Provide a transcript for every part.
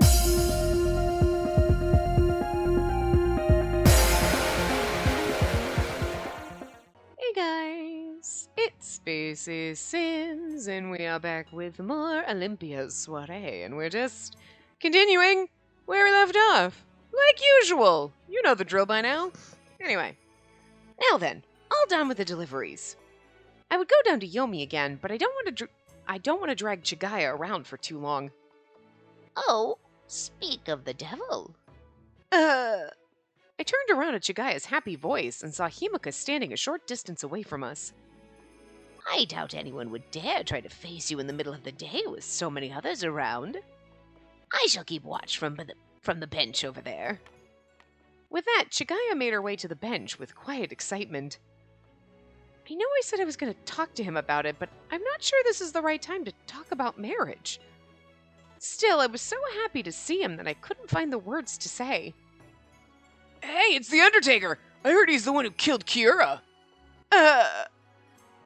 Hey guys, it's Spacey Sins, and we are back with more Olympia's Soiree, and we're just continuing where we left off. Like usual. You know the drill by now. Anyway, now then, all done with the deliveries. I would go down to Yomi again, but I don't want to drag Chigaya around for too long. Oh, speak of the devil. I turned around at Chigaya's happy voice and saw Himika standing a short distance away from us. I doubt anyone would dare try to face you in the middle of the day with so many others around. I shall keep watch from the bench over there. With that, Chigaya made her way to the bench with quiet excitement. I know I said I was going to talk to him about it, but I'm not sure this is the right time to talk about marriage. Still, I was so happy to see him that I couldn't find the words to say. Hey, it's the Undertaker! I heard he's the one who killed Kiera.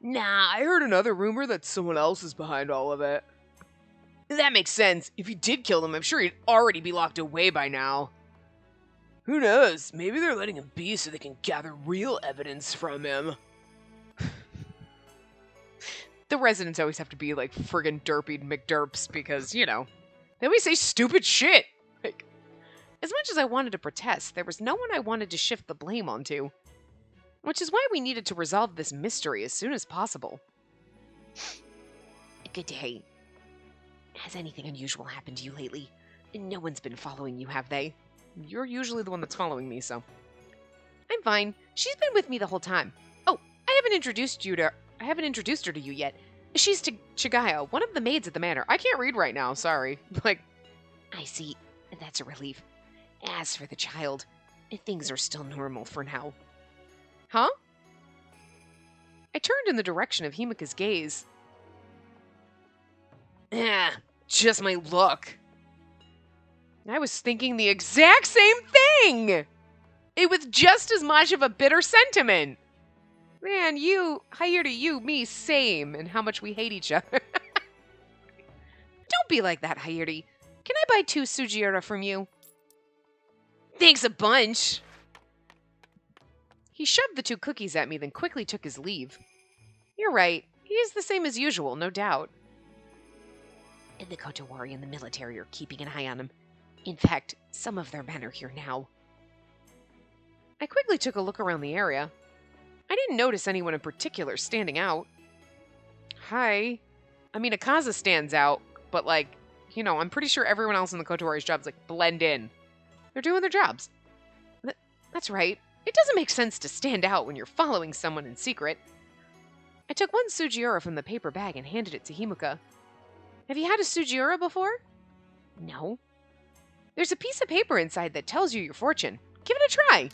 Nah, I heard another rumor that someone else is behind all of it. That makes sense. If he did kill him, I'm sure he'd already be locked away by now. Who knows? Maybe they're letting him be so they can gather real evidence from him. The residents always have to be like friggin' derpy McDerps because, you know, they always say stupid shit. Like, as much as I wanted to protest, there was no one I wanted to shift the blame onto. Which is why we needed to resolve this mystery as soon as possible. Good day. Has anything unusual happened to you lately? No one's been following you, have they? You're usually the one that's following me, so. I'm fine. She's been with me the whole time. Oh, I haven't introduced her to you yet. She's Chigaya, one of the maids at the manor. I can't read right now, sorry. I see. That's a relief. As for the child, things are still normal for now. Huh? I turned in the direction of Himika's gaze. Just my luck. I was thinking the exact same thing! It was just as much of a bitter sentiment. Man, you, Hayuri, you, me, same, and how much we hate each other. Don't be like that, Hayuri. Can I buy 2 Sugiura from you? Thanks a bunch. He shoved the 2 cookies at me, then quickly took his leave. You're right. He is the same as usual, no doubt. The Kotowari and the military are keeping an eye on him. In fact, some of their men are here now. I quickly took a look around the area. I didn't notice anyone in particular standing out. Hi. I mean, Akaza stands out, but like, you know, I'm pretty sure everyone else in the Kotowari's jobs like blend in. They're doing their jobs. That's right. It doesn't make sense to stand out when you're following someone in secret. I took 1 Sugiura from the paper bag and handed it to Himika. Have you had a Sugiura before? No. There's a piece of paper inside that tells you your fortune. Give it a try.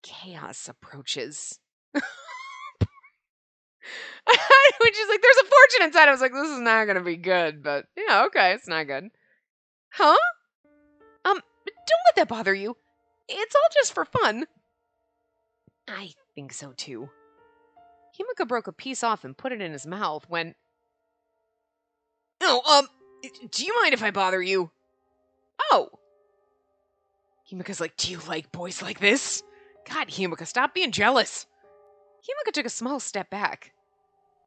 Chaos approaches. Which is like, there's a fortune inside. I was like, this is not going to be good, but yeah, okay, it's not good. Huh? Don't let that bother you. It's all just for fun. I think so too. Himika broke a piece off and put it in his mouth when... Oh, do you mind if I bother you? Oh! Himika's like, do you like boys like this? God, Himika, stop being jealous. Himika took a small step back.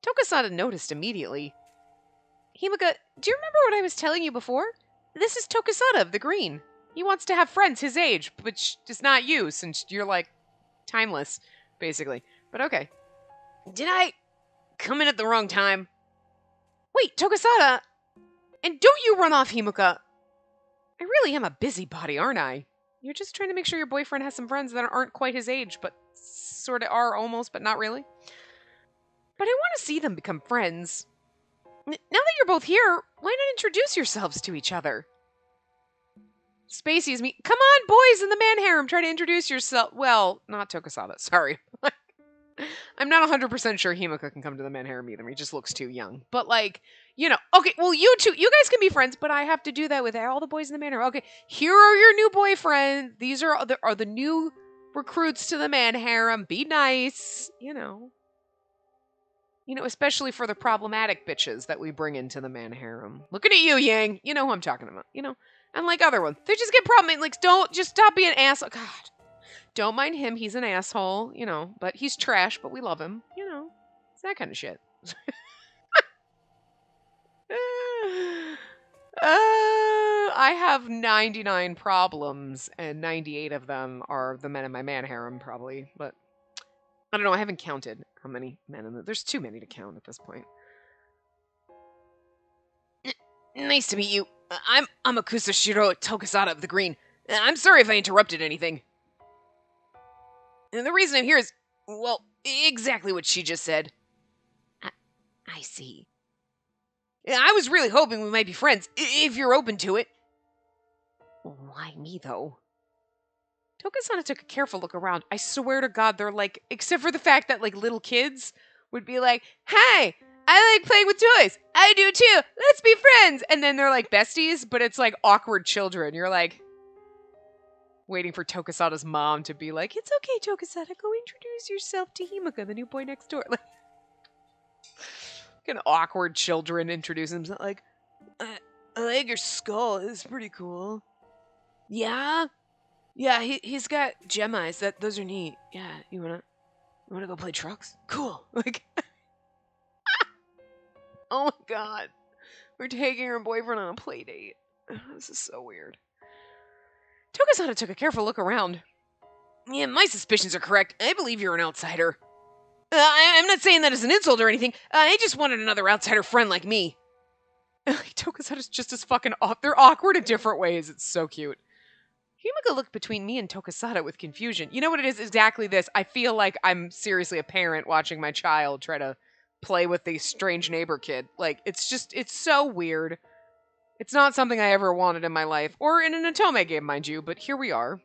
Tokasada noticed immediately. Himika, do you remember what I was telling you before? This is Tokasada of the Green. He wants to have friends his age, which is not you, since you're, like, timeless, basically. But okay. Did I come in at the wrong time? Wait, Tokasada! And don't you run off, Himika! I really am a busybody, aren't I? You're just trying to make sure your boyfriend has some friends that aren't quite his age, but sort of are almost, but not really. But I want to see them become friends. Now that you're both here, why not introduce yourselves to each other? Spacey is me. Come on, boys in the man harem, try to introduce yourself. Well, not Tokasada, sorry. I'm not 100% sure Himika can come to the man harem either. He just looks too young. But like, you know, okay, well, you two, you guys can be friends, but I have to do that with all the boys in the man harem. Okay, here are your new boyfriends. These are the new recruits to the man harem. Be nice, you know. You know, especially for the problematic bitches that we bring into the man harem. Looking at you, Yang. You know who I'm talking about. You know, and like other ones, they just get problem. Like, don't just stop being an asshole. God, don't mind him. He's an asshole. You know, but he's trash. But we love him. You know, it's that kind of shit. I have 99 problems, and 98 of them are the men in my man harem, probably. But I don't know. I haven't counted how many men in there's too many to count at this point. Nice to meet you. I'm Amakusa Shiro Tokasada of the Green. I'm sorry if I interrupted anything. And the reason I'm here is, well, exactly what she just said. I see. I was really hoping we might be friends, if you're open to it. Why me, though? Tokasana took a careful look around. I swear to God, they're like, except for the fact that like little kids would be like, "Hey, I like playing with toys. I do too. Let's be friends." And then they're like besties, but it's like awkward children. You're like waiting for Tokasada's mom to be like, "It's okay, Tokasada, go introduce yourself to Himika, the new boy next door." Like an awkward children introduce themselves like, I like your skull. It's pretty cool. Yeah? Yeah, he's got gem eyes. Those are neat. Yeah, you wanna go play trucks? Cool. Like, oh my God, we're taking her boyfriend on a play date. This is so weird. Tokasada took a careful look around. Yeah, my suspicions are correct. I believe you're an outsider. I'm not saying that as an insult or anything. I just wanted another outsider friend like me. Tokasada's just as fucking off. They're awkward in different ways. It's so cute. Himika looked between me and Tokasada with confusion. You know what it is? Exactly this. I feel like I'm seriously a parent watching my child try to play with the strange neighbor kid. Like, it's so weird. It's not something I ever wanted in my life, or in an Otome game, mind you, but here we are.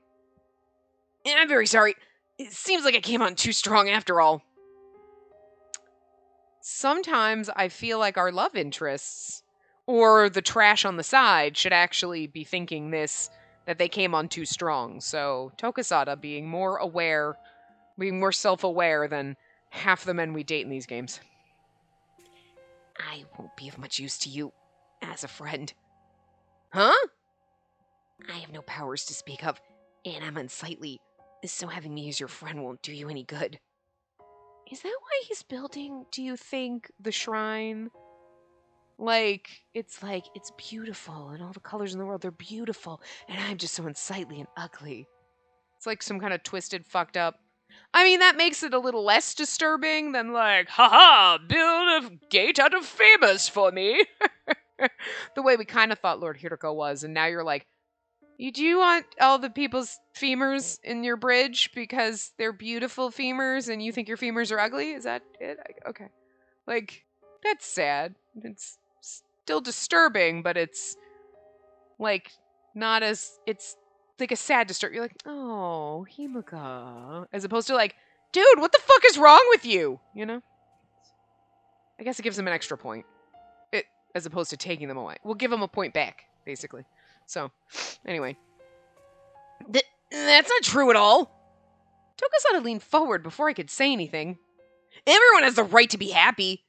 I'm very sorry. It seems like I came on too strong after all. Sometimes I feel like our love interests, or the trash on the side, should actually be thinking this, that they came on too strong. So Tokasada being more aware, being more self-aware than half the men we date in these games. I won't be of much use to you as a friend. Huh? I have no powers to speak of, and I'm unsightly, so having me as your friend won't do you any good. Is that why he's building, do you think, the shrine? Like, it's beautiful, and all the colors in the world, they're beautiful, and I'm just so unsightly and ugly. It's like some kind of twisted, fucked up. I mean, that makes it a little less disturbing than like, haha, build a gate out of famous for me. The way we kind of thought Lord Hiroko was, and now you're like, do you want all the people's femurs in your bridge because they're beautiful femurs and you think your femurs are ugly? Is that it? Okay. Like, that's sad. It's still disturbing, but it's like not as, it's like a sad disturb. You're like, oh, Himika. As opposed to like, dude, what the fuck is wrong with you? You know? I guess it gives them an extra point. As opposed to taking them away. We'll give them a point back, basically. So, anyway. That's not true at all. Tokasada leaned forward before I could say anything. Everyone has the right to be happy.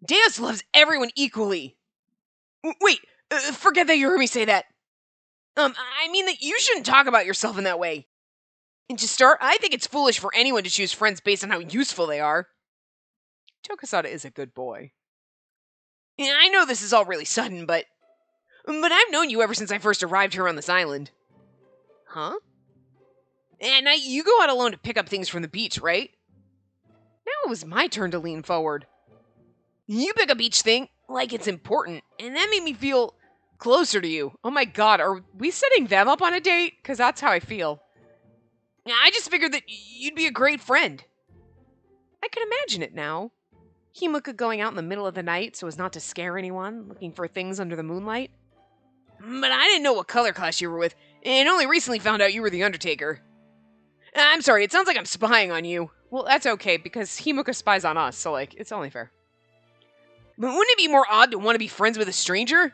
Deus loves everyone equally. Wait, forget that you heard me say that. I mean that you shouldn't talk about yourself in that way. And to start, I think it's foolish for anyone to choose friends based on how useful they are. Tokasada is a good boy. Yeah, I know this is all really sudden, but I've known you ever since I first arrived here on this island. Huh? At night, you go out alone to pick up things from the beach, right? Now it was my turn to lean forward. You pick up each thing like it's important, and that made me feel closer to you. Oh my God, are we setting them up on a date? Because that's how I feel. I just figured that you'd be a great friend. I can imagine it now. Himika going out in the middle of the night so as not to scare anyone, looking for things under the moonlight. But I didn't know what color class you were with, and only recently found out you were the Undertaker. I'm sorry, it sounds like I'm spying on you. Well, that's okay, because Himika spies on us, so, like, it's only fair. But wouldn't it be more odd to want to be friends with a stranger?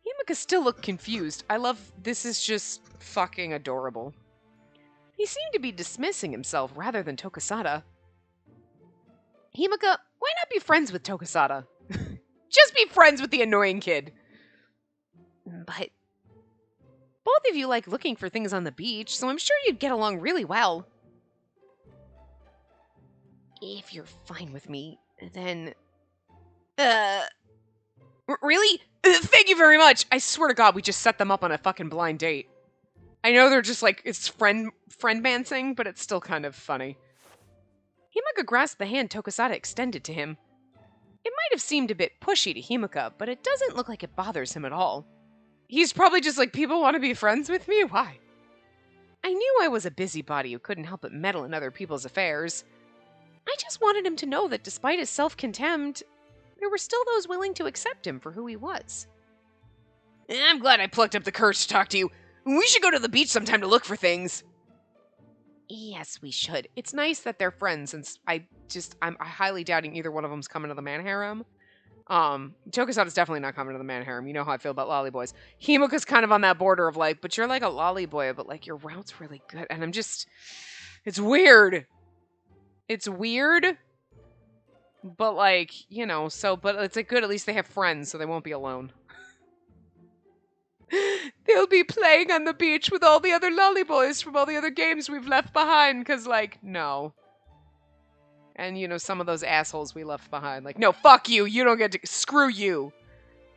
Himika still looked confused. I love, this is just fucking adorable. He seemed to be dismissing himself rather than Tokasada. Himika, Why not be friends with Tokasada? Just be friends with the annoying kid. But both of you like looking for things on the beach, so I'm sure you'd get along really well. If you're fine with me, then... Really? Thank you very much! I swear to God, we just set them up on a fucking blind date. I know they're just like, it's friend-mancing, but it's still kind of funny. Himika grasped the hand Tokasada extended to him. It might have seemed a bit pushy to Himika, but it doesn't look like it bothers him at all. He's probably just like, people want to be friends with me? Why? I knew I was a busybody who couldn't help but meddle in other people's affairs. I just wanted him to know that despite his self-contempt, there were still those willing to accept him for who he was. I'm glad I plucked up the courage to talk to you. We should go to the beach sometime to look for things. Yes, we should. It's nice that they're friends, since I'm highly doubting either one of them's coming to the man harem. Tokasada's definitely not coming to the man harem. You know how I feel about lolly boys. Himika's kind of on that border of like, but you're like a lolly boy, but like your route's really good. And it's weird. It's weird. But like, you know, but it's like good, at least they have friends, so they won't be alone. They'll be playing on the beach with all the other lolly boys from all the other games we've left behind, because, like, no. And, you know, some of those assholes we left behind. Like, no, fuck you. You don't get to... Screw you.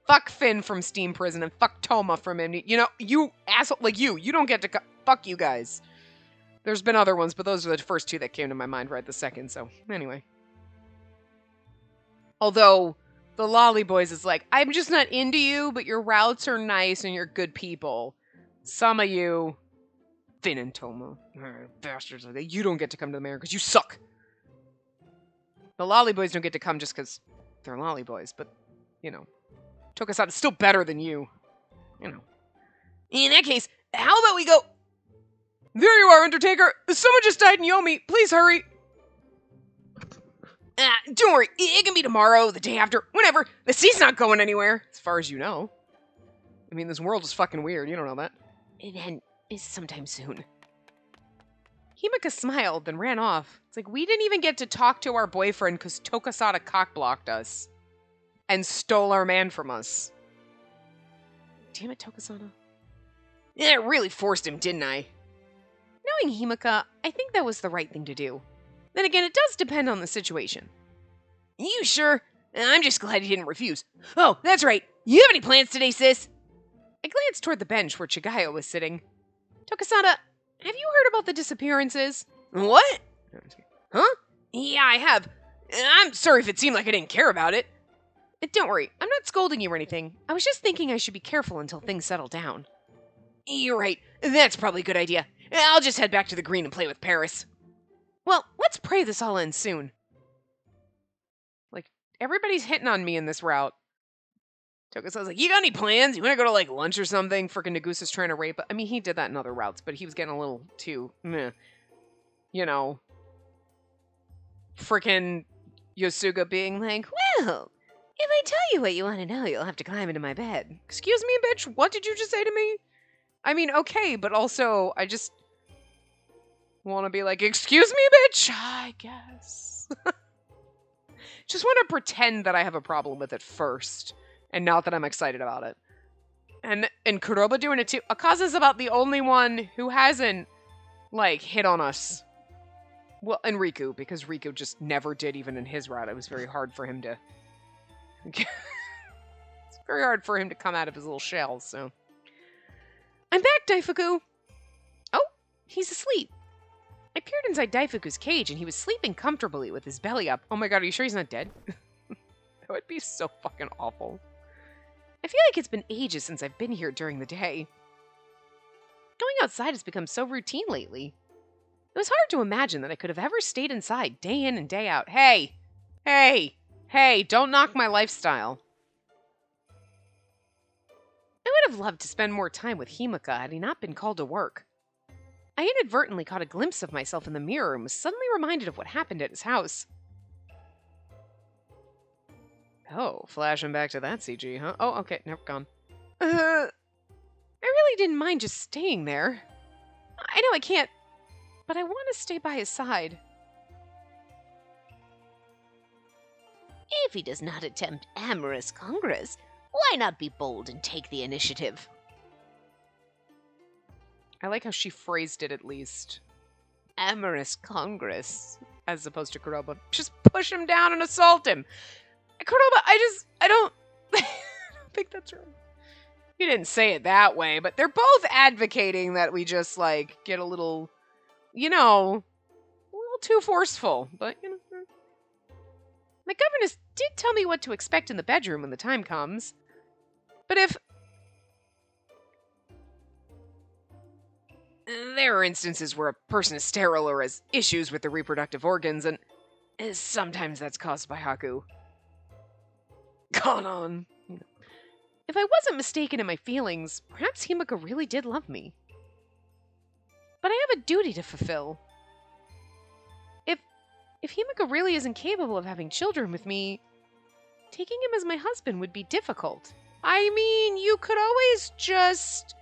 Fuck Finn from Steam Prison and fuck Toma from Amnesia. You know, you asshole... Like, you don't get to... Fuck you guys. There's been other ones, but those are the first two that came to my mind right this second, so... Anyway. Although... The lolly boys is like, I'm just not into you, but your routes are nice and you're good people. Some of you, Finn and Toma, bastards, you don't get to come to the mayor because you suck. The lolly boys don't get to come just because they're lolly boys, but, you know, Tokasada's still better than you. You know. In that case, how about we go... There you are, Undertaker! Someone just died in Yomi! Please hurry! Don't worry, it can be tomorrow, the day after, whenever. The sea's not going anywhere, as far as you know. I mean, this world is fucking weird, you don't know that. Then, is sometime soon. Himika smiled, then ran off. It's like, we didn't even get to talk to our boyfriend because Tokasada cockblocked us. And stole our man from us. Damn it, Tokasada. Yeah, I really forced him, didn't I? Knowing Himika, I think that was the right thing to do. Then again, it does depend on the situation. You sure? I'm just glad he didn't refuse. Oh, that's right. You have any plans today, sis? I glanced toward the bench where Chigaya was sitting. Tokasada, have you heard about the disappearances? What? Huh? Yeah, I have. I'm sorry if it seemed like I didn't care about it. Don't worry, I'm not scolding you or anything. I was just thinking I should be careful until things settle down. You're right. That's probably a good idea. I'll just head back to the green and play with Paris. Well, let's pray this all ends soon. Like, everybody's hitting on me in this route. Tokasada's like, you got any plans? You want to go to, like, lunch or something? Frickin' Nagusa's trying to rape... I mean, he did that in other routes, but he was getting a little too... meh. You know. Frickin' Yosuga being like, well, if I tell you what you want to know, you'll have to climb into my bed. Excuse me, bitch? What did you just say to me? I mean, okay, but also, I just... want to be like, excuse me, bitch? I guess. Just want to pretend that I have a problem with it first, and not that I'm excited about it. And Kuroba doing it too. Akaza's about the only one who hasn't, like, hit on us. Well, and Riku, because Riku just never did, even in his route. It was very hard for him to... it's very hard for him to come out of his little shell, so... I'm back, Daifuku! Oh, he's asleep. I peered inside Daifuku's cage, and he was sleeping comfortably with his belly up. Oh my god, are you sure he's not dead? That would be so fucking awful. I feel like it's been ages since I've been here during the day. Going outside has become so routine lately. It was hard to imagine that I could have ever stayed inside day in and day out. Hey! Hey! Hey! Don't knock my lifestyle. I would have loved to spend more time with Himika had he not been called to work. I inadvertently caught a glimpse of myself in the mirror and was suddenly reminded of what happened at his house. Oh, flashing back to that CG, huh? Oh, okay, never gone. I really didn't mind just staying there. I know I can't, but I want to stay by his side. If he does not attempt amorous congress, why not be bold and take the initiative? I like how she phrased it, at least. Amorous Congress, as opposed to Kuroba. Just push him down and assault him. Kuroba, I don't I don't think that's right. He didn't say it that way, but they're both advocating that we just, like, get a little, you know, a little too forceful. But, you know, my governess did tell me what to expect in the bedroom when the time comes. But if there are instances where a person is sterile or has issues with their reproductive organs, and sometimes that's caused by Haku. Gone on. If I wasn't mistaken in my feelings, perhaps Himika really did love me. But I have a duty to fulfill. If Himika really isn't capable of having children with me, taking him as my husband would be difficult. I mean, you could always just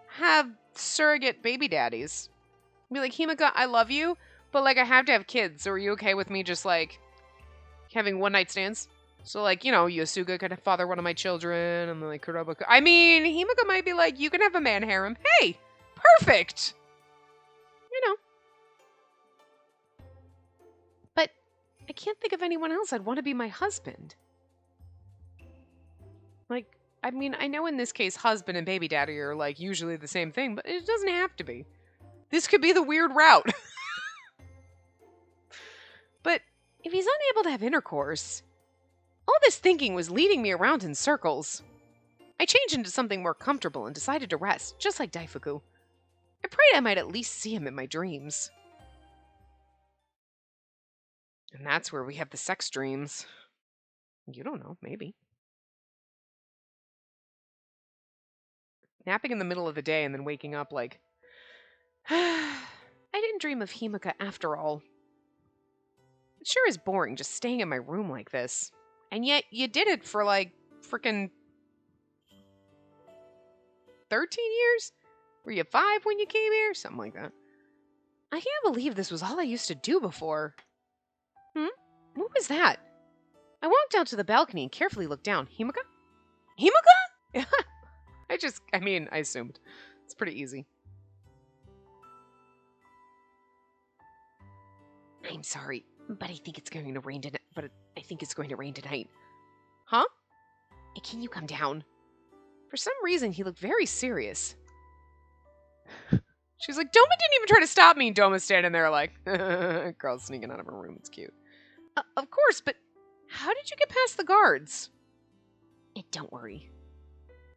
have surrogate baby daddies. Be like, Himika, I love you, but, like, I have to have kids, so are you okay with me just, like, having one-night stands? So, like, you know, Yasuga could father one of my children, and then, like, Kuroba could... I mean, Himika might be like, you can have a man harem. Hey! Perfect! You know. But I can't think of anyone else I'd want to be my husband. Like, I mean, I know in this case, husband and baby daddy are, like, usually the same thing, but it doesn't have to be. This could be the weird route. But if he's unable to have intercourse... All this thinking was leading me around in circles. I changed into something more comfortable and decided to rest, just like Daifuku. I prayed I might at least see him in my dreams. And that's where we have the sex dreams. You don't know, maybe. Napping in the middle of the day and then waking up like... I didn't dream of Himika after all. It sure is boring just staying in my room like this. And yet, you did it for, like, frickin' 13 years? Were you 5 when you came here? Something like that. I can't believe this was all I used to do before. What was that? I walked out to the balcony and carefully looked down. Himika? Himika? I assumed. It's pretty easy. I'm sorry, but I think it's going to rain tonight. Huh? Can you come down? For some reason, he looked very serious. She's like, Doma didn't even try to stop me. Doma's standing there like, girl sneaking out of her room. It's cute. Of course, but how did you get past the guards? Don't worry.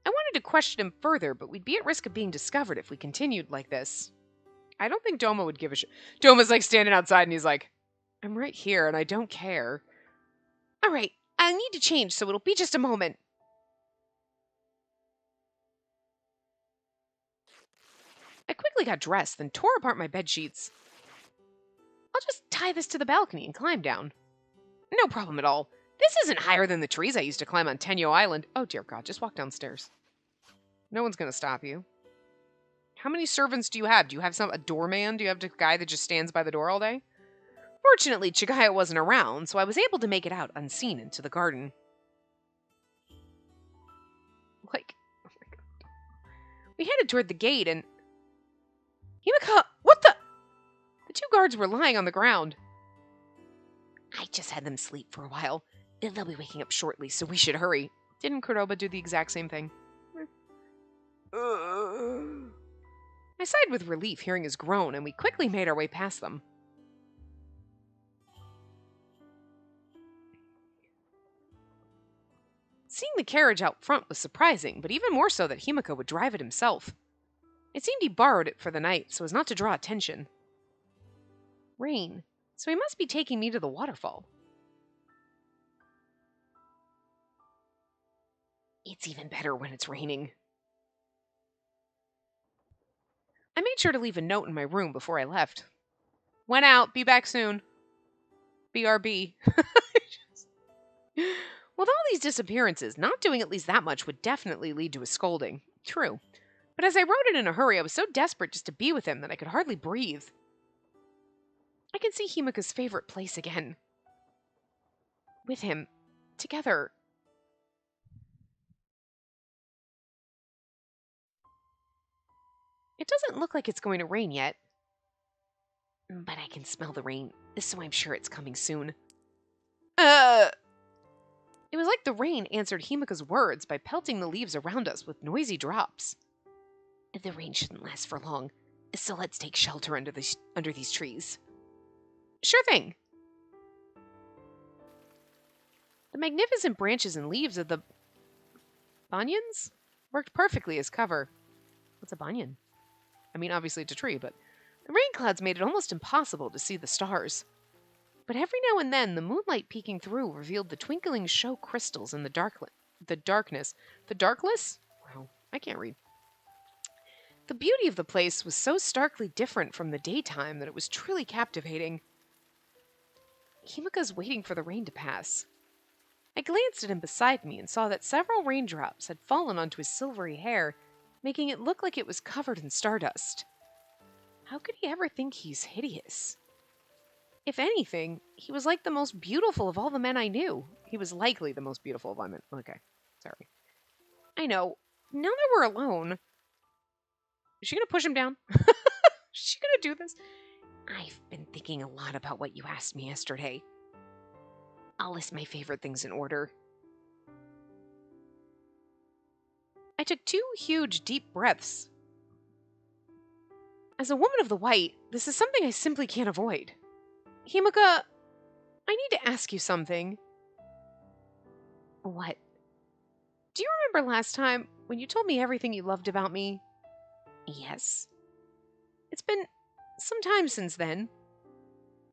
I wanted to question him further, but we'd be at risk of being discovered if we continued like this. I don't think Doma would give a shit. Doma's like standing outside and he's like, I'm right here and I don't care. All right, I need to change, so it'll be just a moment. I quickly got dressed, then tore apart my bedsheets. I'll just tie this to the balcony and climb down. No problem at all. This isn't higher than the trees I used to climb on Tenyo Island. Oh, dear God, just walk downstairs. No one's going to stop you. How many servants do you have? Do you have a doorman? Do you have a guy that just stands by the door all day? Fortunately, Chigaya wasn't around, so I was able to make it out unseen into the garden. Like, oh my God. We headed toward the gate and... Himika, what the... The 2 guards were lying on the ground. I just had them sleep for a while. They'll be waking up shortly, so we should hurry. Didn't Kuroba do the exact same thing? I sighed with relief hearing his groan, and we quickly made our way past them. Seeing the carriage out front was surprising, but even more so that Himika would drive it himself. It seemed he borrowed it for the night, so as not to draw attention. Rain, so he must be taking me to the waterfall. It's even better when it's raining. I made sure to leave a note in my room before I left. Went out, be back soon. BRB. With all these disappearances, not doing at least that much would definitely lead to a scolding. True. But as I wrote it in a hurry, I was so desperate just to be with him that I could hardly breathe. I can see Himika's favorite place again. With him, together. It doesn't look like it's going to rain yet. But I can smell the rain, so I'm sure it's coming soon. It was like the rain answered Himika's words by pelting the leaves around us with noisy drops. The rain shouldn't last for long, so let's take shelter under these trees. Sure thing. The magnificent branches and leaves of the banyans worked perfectly as cover. What's a banyan? I mean, obviously it's a tree, but the rain clouds made it almost impossible to see the stars. But every now and then, the moonlight peeking through revealed the twinkling show crystals in the darkness. The darkless? Wow, I can't read. The beauty of the place was so starkly different from the daytime that it was truly captivating. Himika's waiting for the rain to pass. I glanced at him beside me and saw that several raindrops had fallen onto his silvery hair, making it look like it was covered in stardust. How could he ever think he's hideous? If anything, he was like the most beautiful of all the men I knew. He was likely the most beautiful of all men. Okay, sorry. I know. Now that we're alone... Is she going to push him down? Is she going to do this? I've been thinking a lot about what you asked me yesterday. I'll list my favorite things in order. I took 2 huge, deep breaths. As a woman of the white, this is something I simply can't avoid. Himika, I need to ask you something. What? Do you remember last time when you told me everything you loved about me? Yes. It's been some time since then.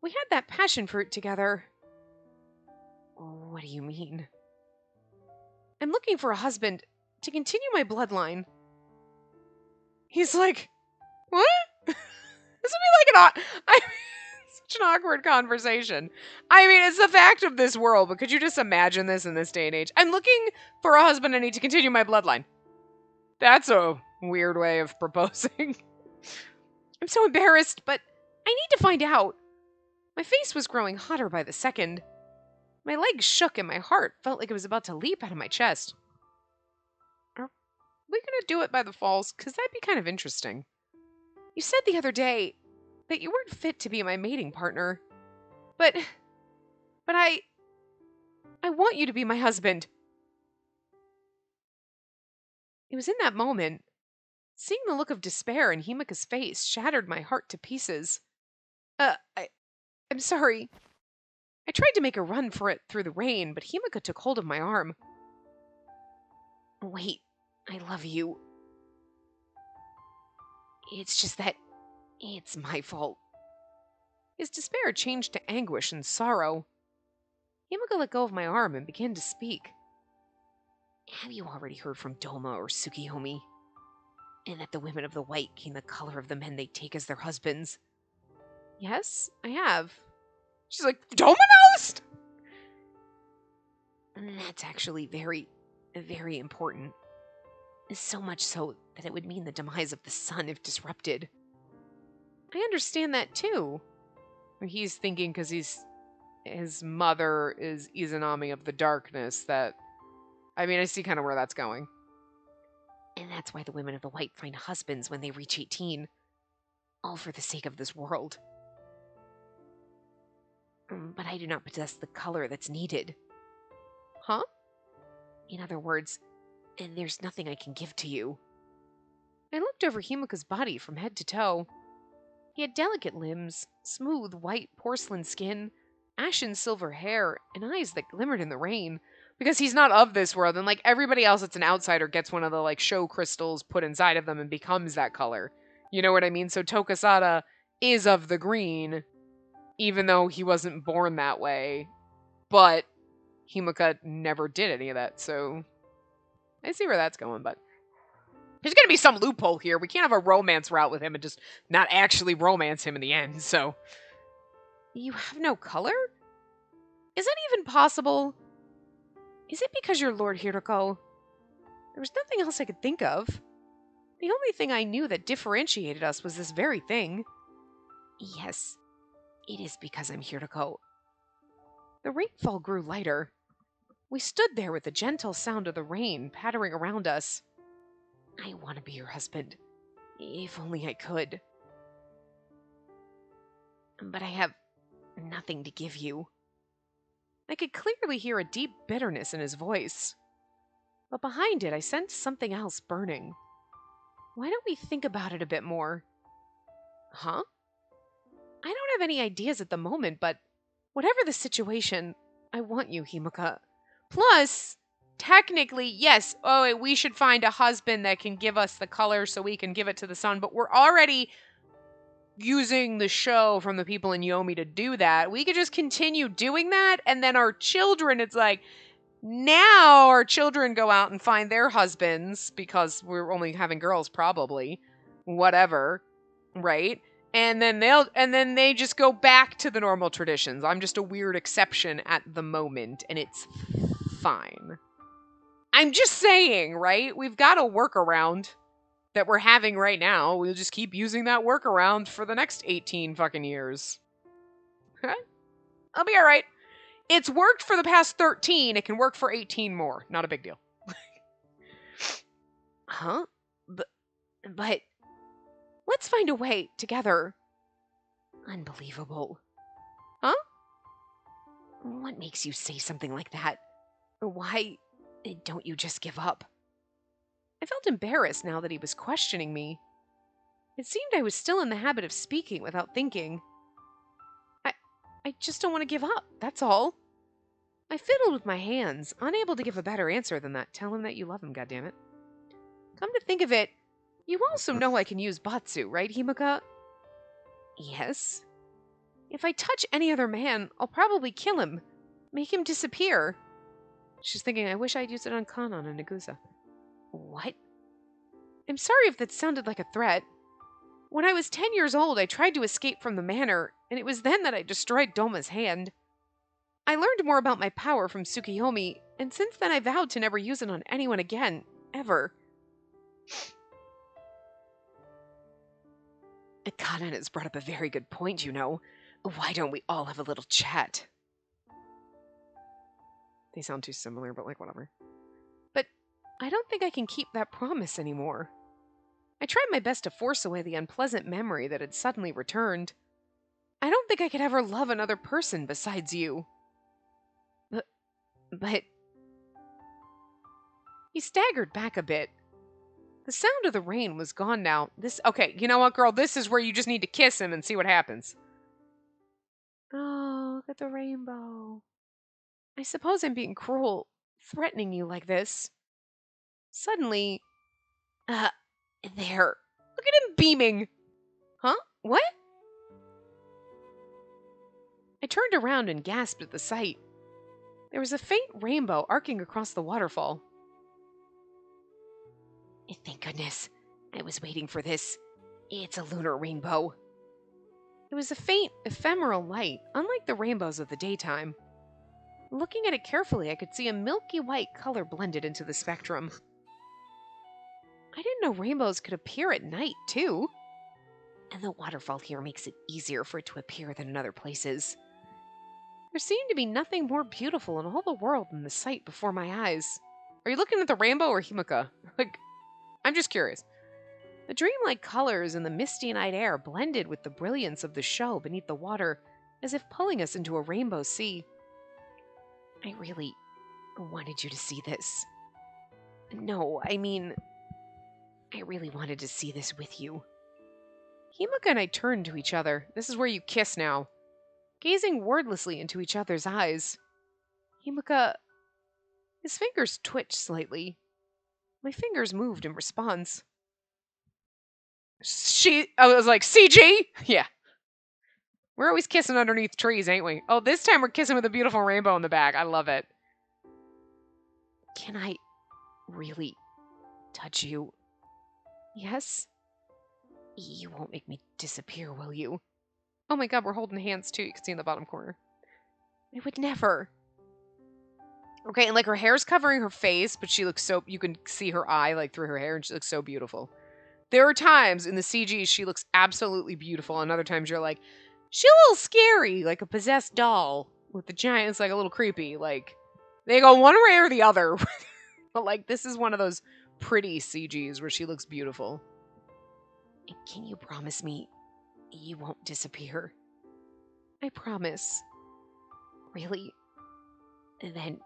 We had that passion fruit together. What do you mean? I'm looking for a husband to continue my bloodline. He's like, what? This would be like such an awkward conversation. I mean, it's the fact of this world, but could you just imagine this in this day and age? I'm looking for a husband I need to continue my bloodline. That's a weird way of proposing. I'm so embarrassed, but I need to find out. My face was growing hotter by the second. My legs shook and my heart felt like it was about to leap out of my chest. Are we going to do it by the falls? Because that'd be kind of interesting. You said the other day that you weren't fit to be my mating partner. But I want you to be my husband. It was in that moment. Seeing the look of despair in Himika's face shattered my heart to pieces. I'm sorry. I tried to make a run for it through the rain, but Himika took hold of my arm. Wait, I love you. It's just that it's my fault. His despair changed to anguish and sorrow. Himika let go of my arm and began to speak. Have you already heard from Doma or Tsukiyomi? And that the women of the white gain the color of the men they take as their husbands? Yes, I have. She's like, Doma knows? That's actually very, very important. So much so that it would mean the demise of the sun if disrupted. I understand that too. He's thinking because his mother is Izanami of the darkness that... I mean, I see kind of where that's going. And that's why the women of the white find husbands when they reach 18. All for the sake of this world. But I do not possess the color that's needed. Huh? In other words, there's nothing I can give to you. I looked over Himika's body from head to toe. He had delicate limbs, smooth white porcelain skin, ashen silver hair, and eyes that glimmered in the rain. Because he's not of this world, and like everybody else that's an outsider gets one of the like show crystals put inside of them and becomes that color. You know what I mean? So Tokasada is of the green, even though he wasn't born that way. But Himika never did any of that, so I see where that's going, but there's gonna be some loophole here. We can't have a romance route with him and just not actually romance him in the end, so. You have no color? Is that even possible? Is it because you're Lord Hiroko? There was nothing else I could think of. The only thing I knew that differentiated us was this very thing. Yes, it is because I'm Hiroko. The rainfall grew lighter. We stood there with the gentle sound of the rain pattering around us. I want to be your husband. If only I could. But I have nothing to give you. I could clearly hear a deep bitterness in his voice. But behind it, I sensed something else burning. Why don't we think about it a bit more? Huh? I don't have any ideas at the moment, but whatever the situation, I want you, Himika. Plus, technically, yes, we should find a husband that can give us the color so we can give it to the sun, but we're already using the show from the people in Yomi to do that. We could just continue doing that, and then our children, it's like, now our children go out and find their husbands because we're only having girls, probably. Whatever. Right? And then they just go back to the normal traditions. I'm just a weird exception at the moment, and it's fine. I'm just saying, right? We've got a workaround that we're having right now. We'll just keep using that workaround for the next 18 fucking years. I'll be alright. It's worked for the past 13. It can work for 18 more. Not a big deal. Huh? But let's find a way together. Unbelievable. Huh? What makes you say something like that? Why don't you just give up? I felt embarrassed now that he was questioning me. It seemed I was still in the habit of speaking without thinking. I just don't want to give up, that's all. I fiddled with my hands, unable to give a better answer than that. Tell him that you love him, goddammit. Come to think of it, you also know I can use Batsu, right, Himika? Yes. If I touch any other man, I'll probably kill him. Make him disappear. She's thinking, I wish I'd used it on Kanon and Nagusa. What? I'm sorry if that sounded like a threat. When I was 10 years old, I tried to escape from the manor, and it was then that I destroyed Doma's hand. I learned more about my power from Tsukiyomi, and since then I vowed to never use it on anyone again, ever. Kanan has brought up a very good point, you know. Why don't we all have a little chat? They sound too similar, but like, whatever. But I don't think I can keep that promise anymore. I tried my best to force away the unpleasant memory that had suddenly returned. I don't think I could ever love another person besides you. But... He staggered back a bit. The sound of the rain was gone now. Okay, you know what, girl? This is where you just need to kiss him and see what happens. Oh, look at the rainbow. I suppose I'm being cruel, threatening you like this. Suddenly... there. Look at him beaming. Huh? What? I turned around and gasped at the sight. There was a faint rainbow arcing across the waterfall. Thank goodness. I was waiting for this. It's a lunar rainbow. It was a faint, ephemeral light, unlike the rainbows of the daytime. Looking at it carefully, I could see a milky white color blended into the spectrum. I didn't know rainbows could appear at night, too. And the waterfall here makes it easier for it to appear than in other places. There seemed to be nothing more beautiful in all the world than the sight before my eyes. Are you looking at the rainbow or Himika? I'm just curious. The dreamlike colors in the misty night air blended with the brilliance of the show beneath the water, as if pulling us into a rainbow sea. I really wanted you to see this. No, I mean, I really wanted to see this with you. Himika and I turned to each other. This is where you kiss now. Gazing wordlessly into each other's eyes. Himika... His fingers twitched slightly. My fingers moved in response. I was like, CG? Yeah. We're always kissing underneath trees, ain't we? Oh, this time we're kissing with a beautiful rainbow in the back. I love it. Can I really touch you? Yes? You won't make me disappear, will you? Oh my god, we're holding hands too. You can see in the bottom corner. I would never. Okay, and like her hair's covering her face, but she looks so... You can see her eye like through her hair, and she looks so beautiful. There are times in the CG she looks absolutely beautiful, and other times you're like, she's a little scary, like a possessed doll with the giant. It's like a little creepy. Like, They go one way or the other. But, like, this is one of those pretty CGs where she looks beautiful. Can you promise me you won't disappear? I promise. Really? Then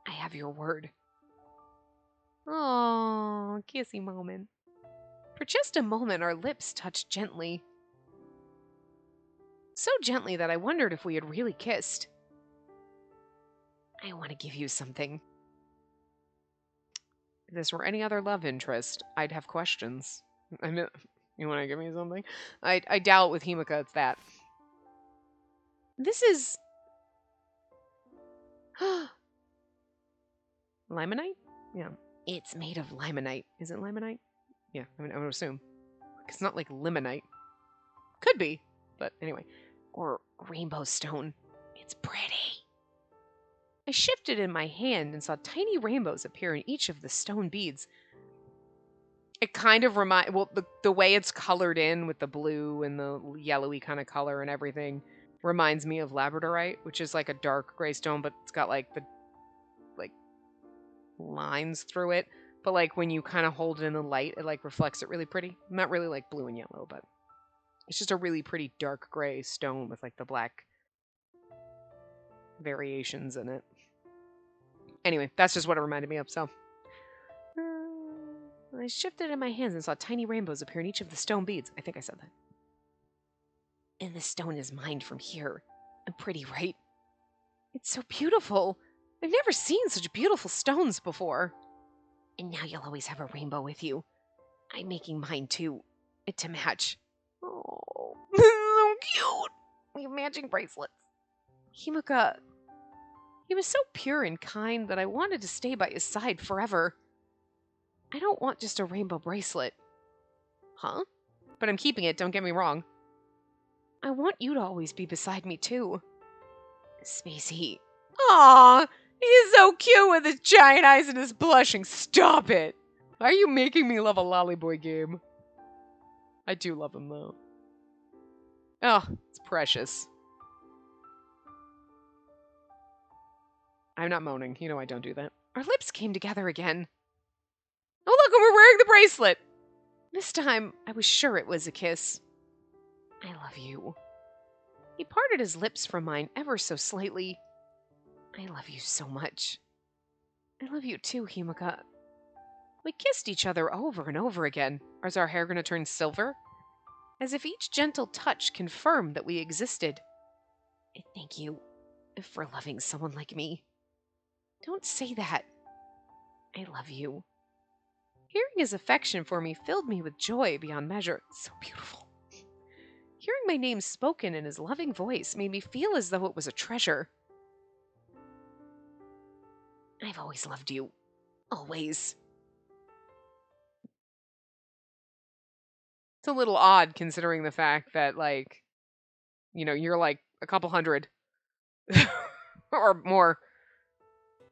I have your word. Oh, kissy moment. For just a moment, our lips touched gently. So gently that I wondered if we had really kissed. I want to give you something. If this were any other love interest, I'd have questions. I mean, you want to give me something? I doubt with Himika it's that. This is... limonite? Yeah. It's made of limonite. Is it limonite? Yeah, I would assume. It's not like limonite. Could be, but anyway. Or rainbow stone. It's pretty. I shifted in my hand and saw tiny rainbows appear in each of the stone beads. It kind of the way it's colored in with the blue and the yellowy kind of color and everything reminds me of labradorite, which is like a dark gray stone, but it's got like the lines through it. But like when you kind of hold it in the light, it like reflects it really pretty. Not really like blue and yellow, but it's just a really pretty dark gray stone with like the black variations in it. Anyway, that's just what it reminded me of, so. I shifted in my hands and saw tiny rainbows appear in each of the stone beads. I think I said that. And the stone is mine from here. I'm pretty, right? It's so beautiful. I've never seen such beautiful stones before. And now you'll always have a rainbow with you. I'm making mine too, to match. Oh, so cute. We have matching bracelets. Himika, he was so pure and kind that I wanted to stay by his side forever. I don't want just a rainbow bracelet. Huh? But I'm keeping it, don't get me wrong. I want you to always be beside me too. Spacey. Aww, he's so cute with his giant eyes and his blushing. Stop it. Why are you making me love a lollyboy game? I do love him though. Oh, it's precious. I'm not moaning. You know I don't do that. Our lips came together again. Oh, look, and we're wearing the bracelet. This time, I was sure it was a kiss. I love you. He parted his lips from mine ever so slightly. I love you so much. I love you too, Himika. We kissed each other over and over again. Is our hair going to turn silver? As if each gentle touch confirmed that we existed. I thank you for loving someone like me. Don't say that. I love you. Hearing his affection for me filled me with joy beyond measure. It's so beautiful. Hearing my name spoken in his loving voice made me feel as though it was a treasure. I've always loved you. Always. It's a little odd considering the fact that, like, you know, you're like a couple hundred. Or more.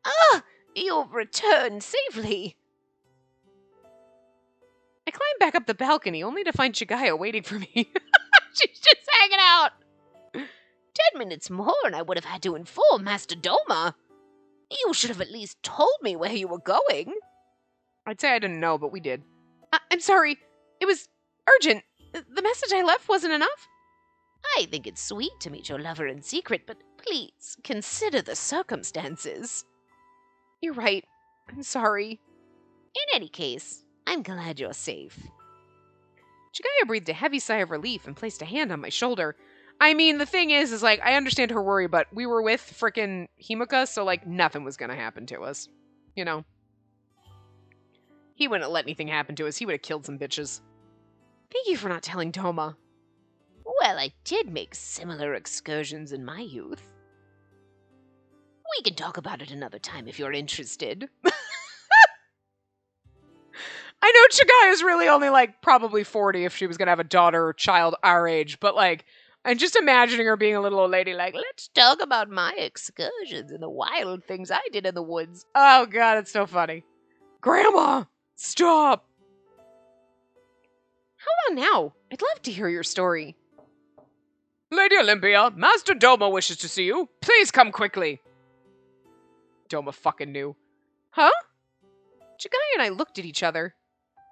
Ah! You've returned safely. I climbed back up the balcony only to find Chigaya waiting for me. She's just hanging out. 10 minutes more and I would have had to inform Master Doma. You should have at least told me where you were going. I'd say I didn't know, but we did. I'm sorry. It was urgent. The message I left wasn't enough? I think it's sweet to meet your lover in secret, but please consider the circumstances. You're right. I'm sorry. In any case, I'm glad you're safe. Chigaya breathed a heavy sigh of relief and placed a hand on my shoulder. I mean, the thing is like, I understand her worry, but we were with frickin' Himika, so, like, nothing was gonna happen to us. You know? He wouldn't have let anything happen to us. He would have killed some bitches. Thank you for not telling Doma. Well, I did make similar excursions in my youth. We can talk about it another time if you're interested. I know Chigaya's really only, like, probably 40 if she was gonna have a daughter or child our age, but, like, I'm just imagining her being a little old lady like, let's talk about my excursions and the wild things I did in the woods. Oh, God, it's so funny. Grandma, stop. How about now? I'd love to hear your story. Lady Olympia, Master Doma wishes to see you. Please come quickly. Doma fucking knew. Huh? Chigai and I looked at each other.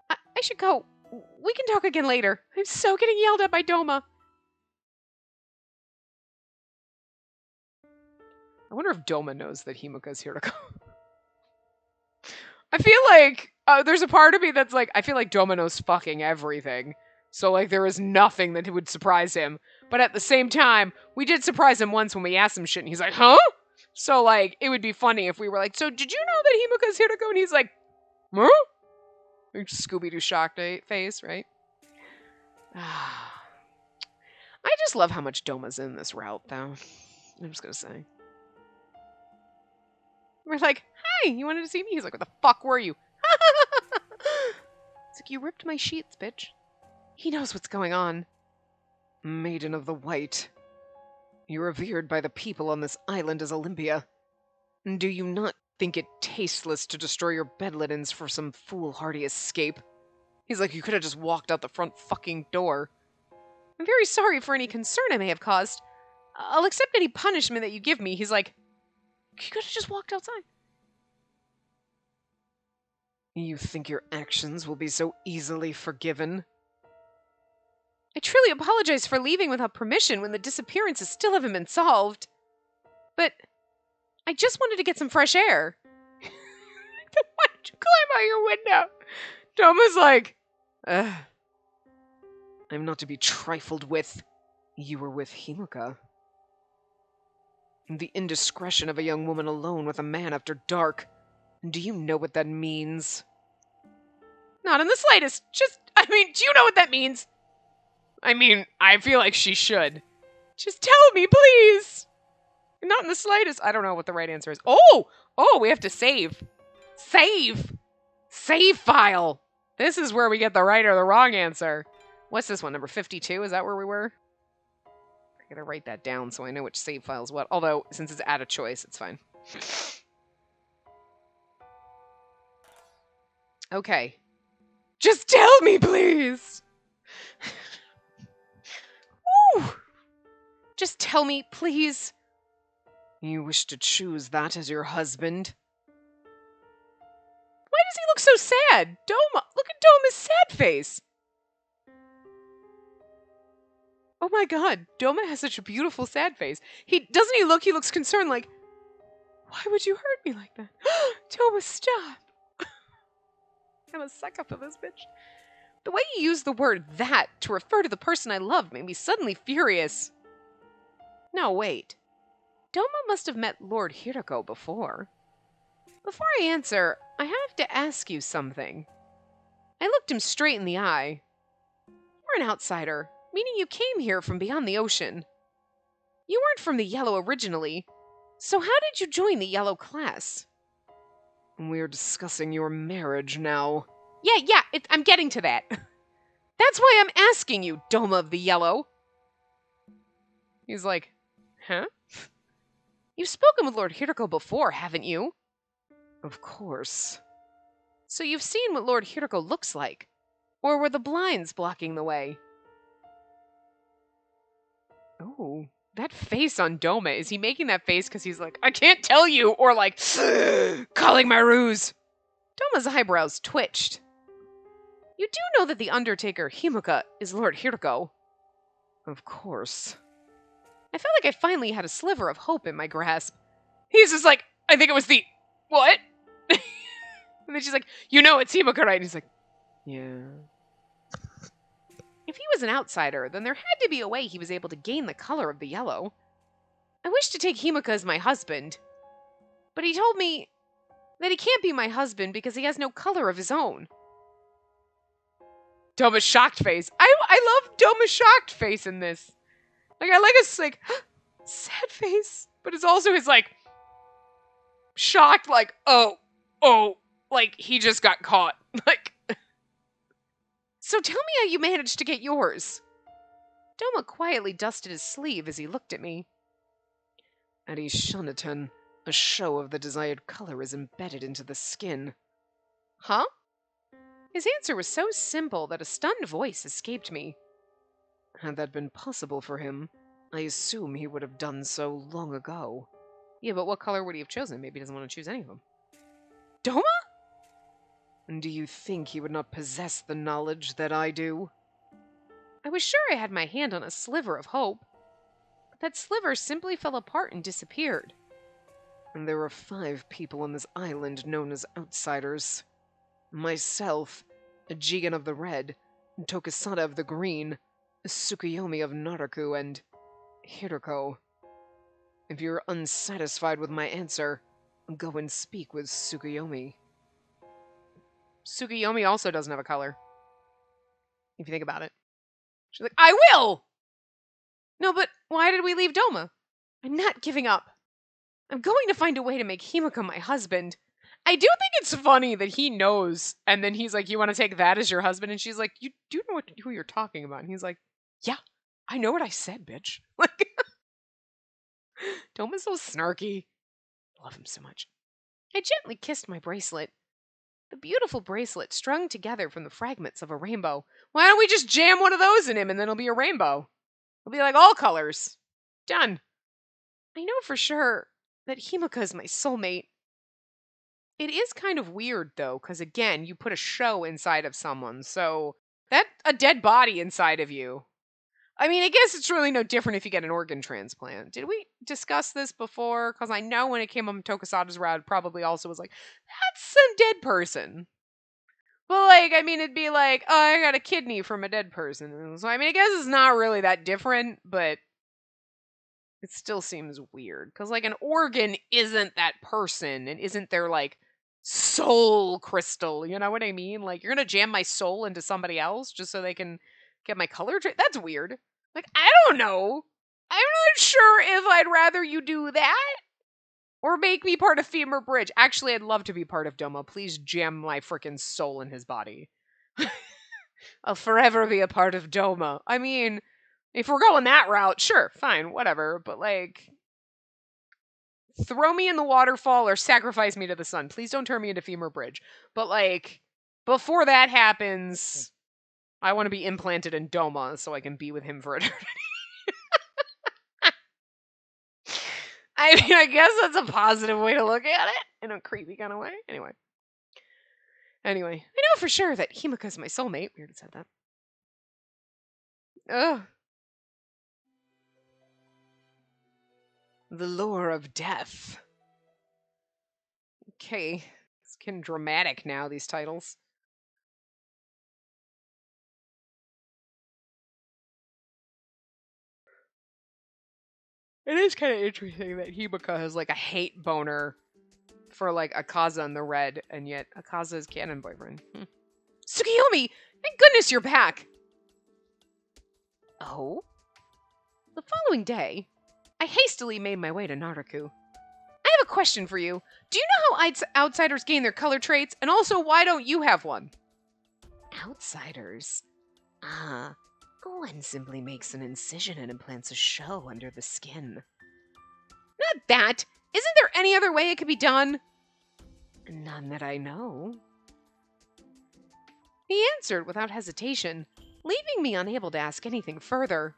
I should go. We can talk again later. I'm so getting yelled at by Doma. I wonder if Doma knows that Himika's here to go. I feel like there's a part of me that's like, I feel like Doma knows fucking everything. So, like, there is nothing that would surprise him. But at the same time, we did surprise him once when we asked him shit, and he's like, huh? So, like, it would be funny if we were like, so did you know that Himika's here to go? And he's like, huh? Like Scooby-Doo shocked face, right? I just love how much Doma's in this route, though. I'm just gonna say. We're like, hi, you wanted to see me? He's like, what the fuck were you? It's like, you ripped my sheets, bitch. He knows what's going on. Maiden of the White. You're revered by the people on this island as Olympia. Do you not think it tasteless to destroy your bed linens for some foolhardy escape? He's like, you could have just walked out the front fucking door. I'm very sorry for any concern I may have caused. I'll accept any punishment that you give me. He's like, you could have just walked outside. You think your actions will be so easily forgiven? I truly apologize for leaving without permission when the disappearances still haven't been solved. But I just wanted to get some fresh air. Why did you climb out your window? Doma's like, I'm not to be trifled with. You were with Himika. The indiscretion of a young woman alone with a man after dark. Do you know what that means? Not in the slightest. Do you know what that means? I mean, I feel like she should. Just tell me, please. Not in the slightest. I don't know what the right answer is. Oh, we have to save. Save file. This is where we get the right or the wrong answer. What's this one? Number 52? Is that where we were? I gotta write that down so I know which save file is what. Although, since it's out of choice, it's fine. Okay. Just tell me, please! Woo! Just tell me, please. You wish to choose that as your husband? Why does he look so sad? Doma! Look at Doma's sad face! Oh my god, Doma has such a beautiful sad face. He looks concerned like, why would you hurt me like that? Doma, stop! I'm a sucker for this bitch. The way you used the word that to refer to the person I loved made me suddenly furious. No, wait. Doma must have met Lord Hirako before. Before I answer, I have to ask you something. I looked him straight in the eye. You're an outsider, meaning you came here from beyond the ocean. You weren't from the Yellow originally, so how did you join the Yellow class? We're discussing your marriage now. Yeah, I'm getting to that. That's why I'm asking you, Doma of the Yellow. He's like, huh? You've spoken with Lord Hirako before, haven't you? Of course. So you've seen what Lord Hirako looks like? Or were the blinds blocking the way? Oh, that face on Doma. Is he making that face because he's like, I can't tell you, or like, calling my ruse? Doma's eyebrows twitched. You do know that the Undertaker, Himika, is Lord Hirako? Of course. I felt like I finally had a sliver of hope in my grasp. He's just like, I think it was the... What? And then she's like, you know it's Himika, right? And he's like, yeah. If he was an outsider, then there had to be a way he was able to gain the color of the yellow. I wish to take Himika as my husband, but he told me that he can't be my husband because he has no color of his own. Doma's shocked face. I love Doma's shocked face in this. Like, I like his, like, sad face, but it's also his, like, shocked, like, oh, like, he just got caught. Like, so tell me how you managed to get yours. Doma quietly dusted his sleeve as he looked at me. At Ishanaten, a show of the desired color is embedded into the skin. Huh? His answer was so simple that a stunned voice escaped me. Had that been possible for him, I assume he would have done so long ago. Yeah, but what color would he have chosen? Maybe he doesn't want to choose any of them. Doma? And do you think he would not possess the knowledge that I do? I was sure I had my hand on a sliver of hope, but that sliver simply fell apart and disappeared. And there were 5 people on this island known as outsiders. Myself, a Jigen of the red, Tokisada of the green, Tsukuyomi of Naraku, and Hiroko. If you're unsatisfied with my answer, go and speak with Tsukuyomi. Tsukuyomi also doesn't have a color, if you think about it. She's like, I will! No, but why did we leave Doma? I'm not giving up. I'm going to find a way to make Himika my husband. I do think it's funny that he knows, and then he's like, you want to take that as your husband? And she's like, you do know who you're talking about. And he's like, yeah, I know what I said, bitch. Like, Doma's so snarky. I love him so much. I gently kissed my bracelet. The beautiful bracelet strung together from the fragments of a rainbow. Why don't we just jam one of those in him and then it'll be a rainbow? It'll be like all colors. Done. I know for sure that Himika is my soulmate. It is kind of weird, though, because again, you put a show inside of someone, so that's a dead body inside of you. I mean, I guess it's really no different if you get an organ transplant. Did we discuss this before? Because I know when it came on Tokusada's route, probably also was like, that's some dead person. But, like, I mean, it'd be like, oh, I got a kidney from a dead person. So, I mean, I guess it's not really that different, but it still seems weird. Because, like, an organ isn't that person and isn't their, like, soul crystal. You know what I mean? Like, you're going to jam my soul into somebody else just so they can get my color? That's weird. Like, I don't know. I'm not sure if I'd rather you do that or make me part of Femur Bridge. Actually, I'd love to be part of Doma. Please jam my freaking soul in his body. I'll forever be a part of Doma. I mean, if we're going that route, sure, fine, whatever. But, like, throw me in the waterfall or sacrifice me to the sun. Please don't turn me into Femur Bridge. But, like, before that happens, I want to be implanted in Doma so I can be with him for eternity. I mean, I guess that's a positive way to look at it, in a creepy kind of way. Anyway, I know for sure that Himika's my soulmate. We already said that. Ugh. The lore of death. Okay, it's getting dramatic now, these titles. It is kind of interesting that Himika has, like, a hate boner for, like, Akaza and the Red, and yet Akaza's canon boyfriend. Tsukuyomi! Thank goodness you're back! Oh? The following day, I hastily made my way to Naraku. I have a question for you. Do you know how outsiders gain their color traits? And also, why don't you have one? Outsiders? Ah, one simply makes an incision and implants a show under the skin. Not that! Isn't there any other way it could be done? None that I know. He answered without hesitation, leaving me unable to ask anything further.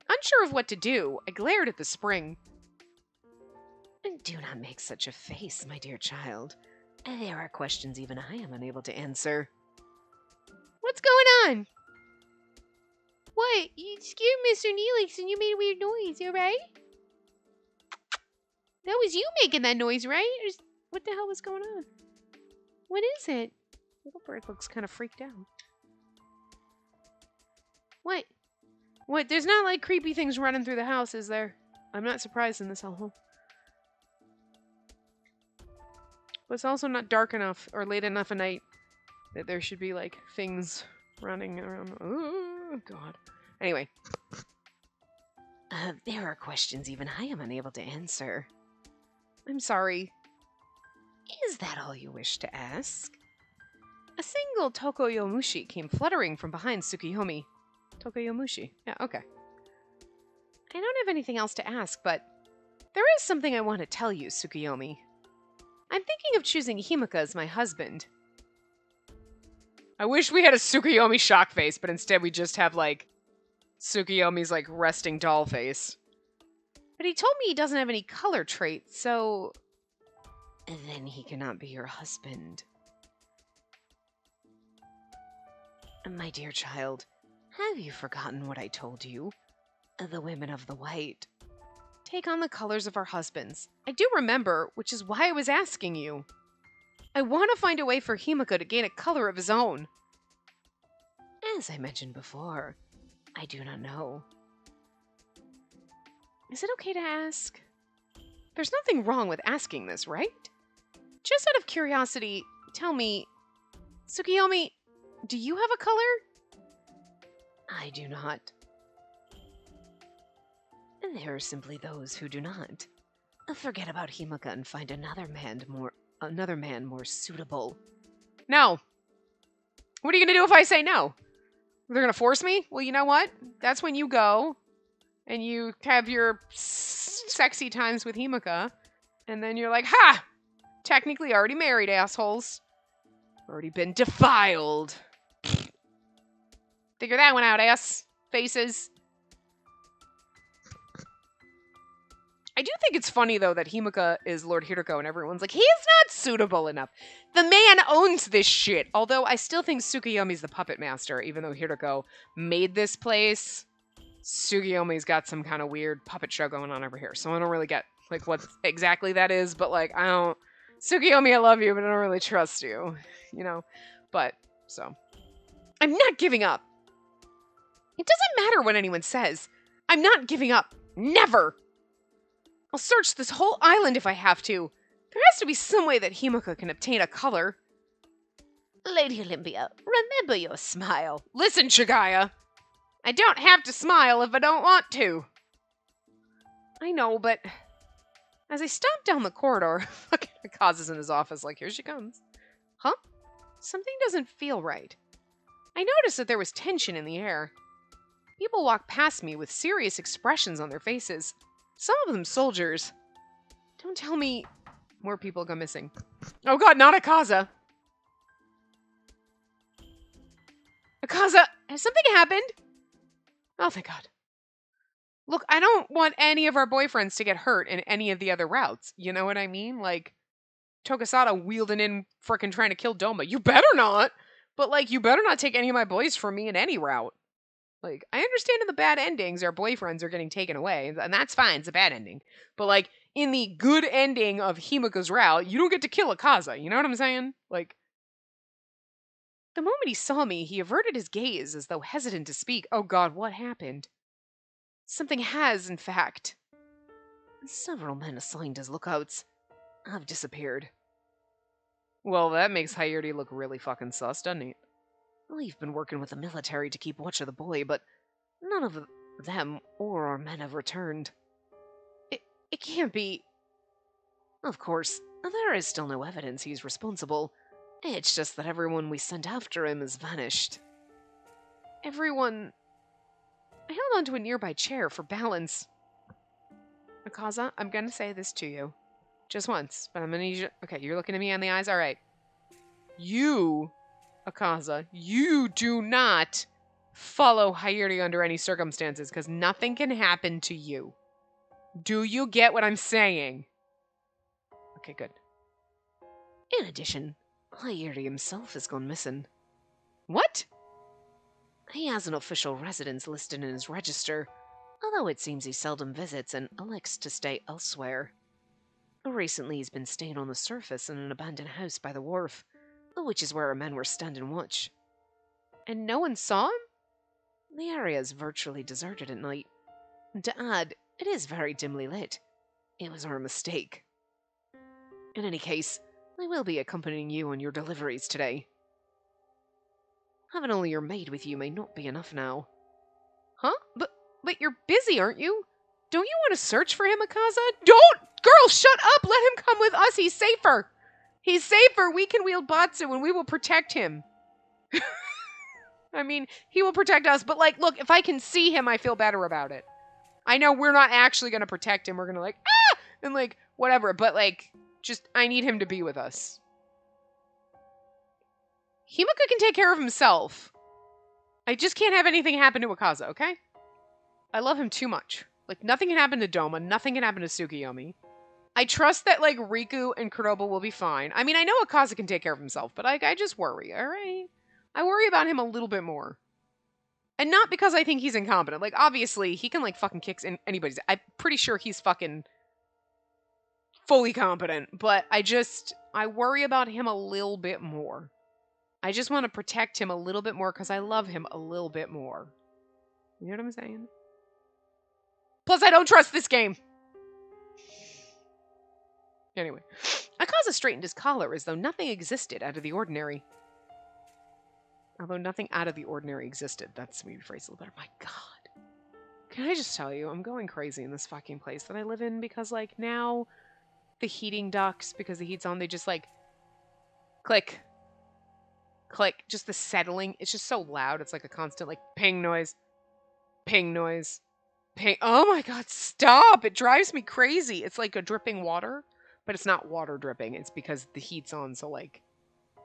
Unsure of what to do, I glared at the spring. Do not make such a face, my dear child. There are questions even I am unable to answer. What's going on? What? You scared Mr. Neelix and you made a weird noise, you alright? That was you making that noise, right? What the hell was going on? What is it? Little bird looks kind of freaked out. What? What? There's not, like, creepy things running through the house, is there? I'm not surprised in this hellhole. But it's also not dark enough or late enough at night that there should be, like, things running around. Oh, God. Anyway. There are questions even I am unable to answer. I'm sorry. Is that all you wish to ask? A single Tokoyomushi came fluttering from behind Tsukuyomi. Tokoyomushi. Yeah, okay. I don't have anything else to ask, but there is something I want to tell you, Tsukuyomi. I'm thinking of choosing Himika as my husband. I wish we had a Tsukuyomi shock face, but instead we just have, like, Tsukuyomi's, like, resting doll face. But he told me he doesn't have any color traits, so... Then he cannot be your husband. My dear child, have you forgotten what I told you? The women of the white take on the colors of our husbands. I do remember, which is why I was asking you. I want to find a way for Himiko to gain a color of his own. As I mentioned before, I do not know. Is it okay to ask? There's nothing wrong with asking this, right? Just out of curiosity, tell me, Tsukiyomi, do you have a color? I do not. And there are simply those who do not. Forget about Himika and find another man more suitable. No. What are you gonna do if I say no? They're gonna force me? Well, you know what? That's when you go and you have your sexy times with Himika, and then you're like, ha! Technically already married, assholes. Already been defiled. Figure that one out, ass faces. I do think it's funny, though, that Himika is Lord Hiroko and everyone's like, he is not suitable enough. The man owns this shit. Although I still think Tsukiyomi's the puppet master, even though Hiroko made this place. Tsukiyomi's got some kind of weird puppet show going on over here. So I don't really get, like, what exactly that is. But, like, I don't... Tsukiyomi, I love you, but I don't really trust you. You know? But, so... I'm not giving up. It doesn't matter what anyone says. I'm not giving up. Never! I'll search this whole island if I have to. There has to be some way that Himiko can obtain a color. Lady Olympia, remember your smile. Listen, Shigaya. I don't have to smile if I don't want to. I know, but... As I stomp down the corridor, Akaza's in his office like, here she comes. Huh? Something doesn't feel right. I noticed that there was tension in the air. People walked past me with serious expressions on their faces. Some of them soldiers. Don't tell me more people go missing. Oh god, not Akaza. Akaza, has something happened? Oh, thank god. Look, I don't want any of our boyfriends to get hurt in any of the other routes. You know what I mean? Like, Tokasada wheeling in frickin' trying to kill Doma. You better not! But, like, you better not take any of my boys from me in any route. Like, I understand in the bad endings our boyfriends are getting taken away, and that's fine, it's a bad ending. But, like, in the good ending of Himiko's route, you don't get to kill Akaza, you know what I'm saying? Like, the moment he saw me, he averted his gaze as though hesitant to speak. Oh god, what happened? Something has, in fact. Several men assigned as lookouts have disappeared. Well, that makes Hayuri look really fucking sus, doesn't it? We've been working with the military to keep watch of the boy, but none of them or our men have returned. It can't be... Of course, there is still no evidence he's responsible. It's just that everyone we sent after him has vanished. Everyone... I held onto a nearby chair for balance. Akaza, I'm gonna say this to you. Just once, but I'm gonna need you... Okay, you're looking at me in the eyes? Alright. You... Akaza, you do not follow Hayuri under any circumstances, because nothing can happen to you. Do you get what I'm saying? Okay, good. In addition, Hayuri himself has gone missing. What? He has an official residence listed in his register, although it seems he seldom visits and elects to stay elsewhere. Recently, he's been staying on the surface in an abandoned house by the wharf, which is where our men were standing watch. And no one saw him? The area is virtually deserted at night. To add, it is very dimly lit. It was our mistake. In any case, I will be accompanying you on your deliveries today. Having only your maid with you may not be enough now. Huh? But you're busy, aren't you? Don't you want to search for him, Akaza? Don't! Girl, shut up! Let him come with us! He's safer! He's safer! We can wield Batsu and we will protect him. I mean, he will protect us, but like, look, if I can see him, I feel better about it. I know we're not actually going to protect him. We're going to like, ah! And like, whatever. But like, just, I need him to be with us. Himiko can take care of himself. I just can't have anything happen to Akaza, okay? I love him too much. Like, nothing can happen to Doma. Nothing can happen to Tsukiyomi. I trust that, like, Riku and Kuroba will be fine. I mean, I know Akaza can take care of himself, but I just worry, alright? I worry about him a little bit more. And not because I think he's incompetent. Like, obviously, he can, like, fucking kick anybody's... I'm pretty sure he's fucking fully competent. But I worry about him a little bit more. I just want to protect him a little bit more because I love him a little bit more. You know what I'm saying? Plus, I don't trust this game. Anyway. Akaza straightened his collar as though nothing existed out of the ordinary. Although nothing out of the ordinary existed. That's maybe phrased a little better. My God. Can I just tell you, I'm going crazy in this fucking place that I live in because, like, now the heating ducts, because the heat's on, they just, like, click, click. Just the settling. It's just so loud. It's like a constant, like, ping noise, ping noise, ping. Oh my God, stop. It drives me crazy. It's like a dripping water, but it's not water dripping. It's because the heat's on, so, like,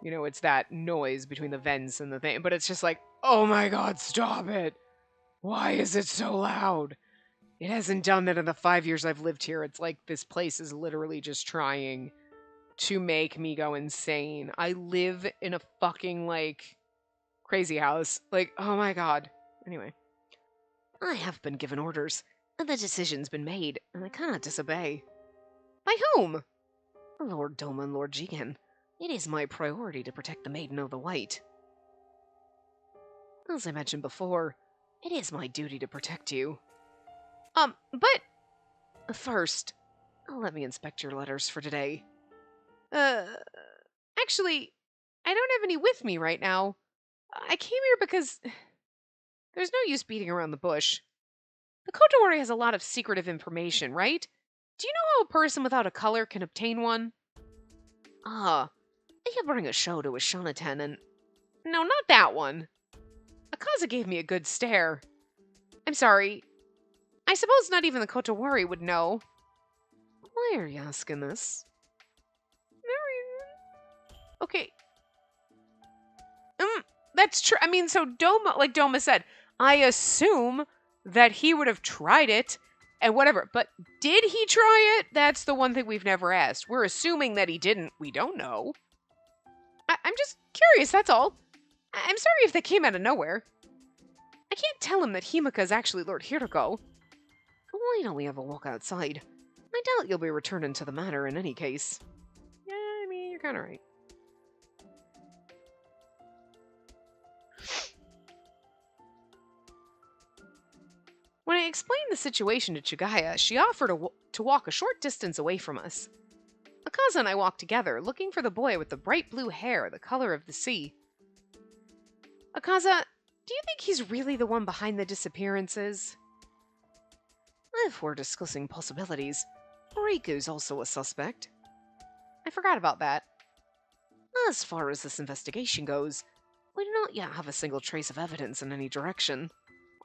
you know, it's that noise between the vents and the thing. But it's just like, oh my God, stop it. Why is it so loud? It hasn't done that in the 5 years I've lived here. It's like this place is literally just trying to make me go insane. I live in a fucking, like, crazy house. Like, oh my God. Anyway. I have been given orders, and the decision's been made, and I cannot disobey. By whom? Lord Doma and Lord Jigen. It is my priority to protect the Maiden of the White. As I mentioned before, it is my duty to protect you. But... First, let me inspect your letters for today. Actually, I don't have any with me right now. I came here because... There's no use beating around the bush. The Kotowari has a lot of secretive information, right? Do you know how a person without a color can obtain one? You bring a show to a Shonaten and... No, not that one. Akaza gave me a good stare. I'm sorry. I suppose not even the Kotowari would know. Why are you asking this? Okay. That's true. I mean, so Doma, like Doma said, I assume that he would have tried it and whatever. But did he try it? That's the one thing we've never asked. We're assuming that he didn't. We don't know. I'm just curious, that's all. I'm sorry if they came out of nowhere. I can't tell him that Himika is actually Lord Hiroko. Why don't we have a walk outside? I doubt you'll be returning to the manor in any case. Yeah, I mean, you're kind of right. When I explained the situation to Chugaya, she offered to walk a short distance away from us. Akaza and I walked together, looking for the boy with the bright blue hair, the color of the sea. Akaza, do you think he's really the one behind the disappearances? If we're discussing possibilities, Riku's also a suspect. I forgot about that. As far as this investigation goes, we do not yet have a single trace of evidence in any direction.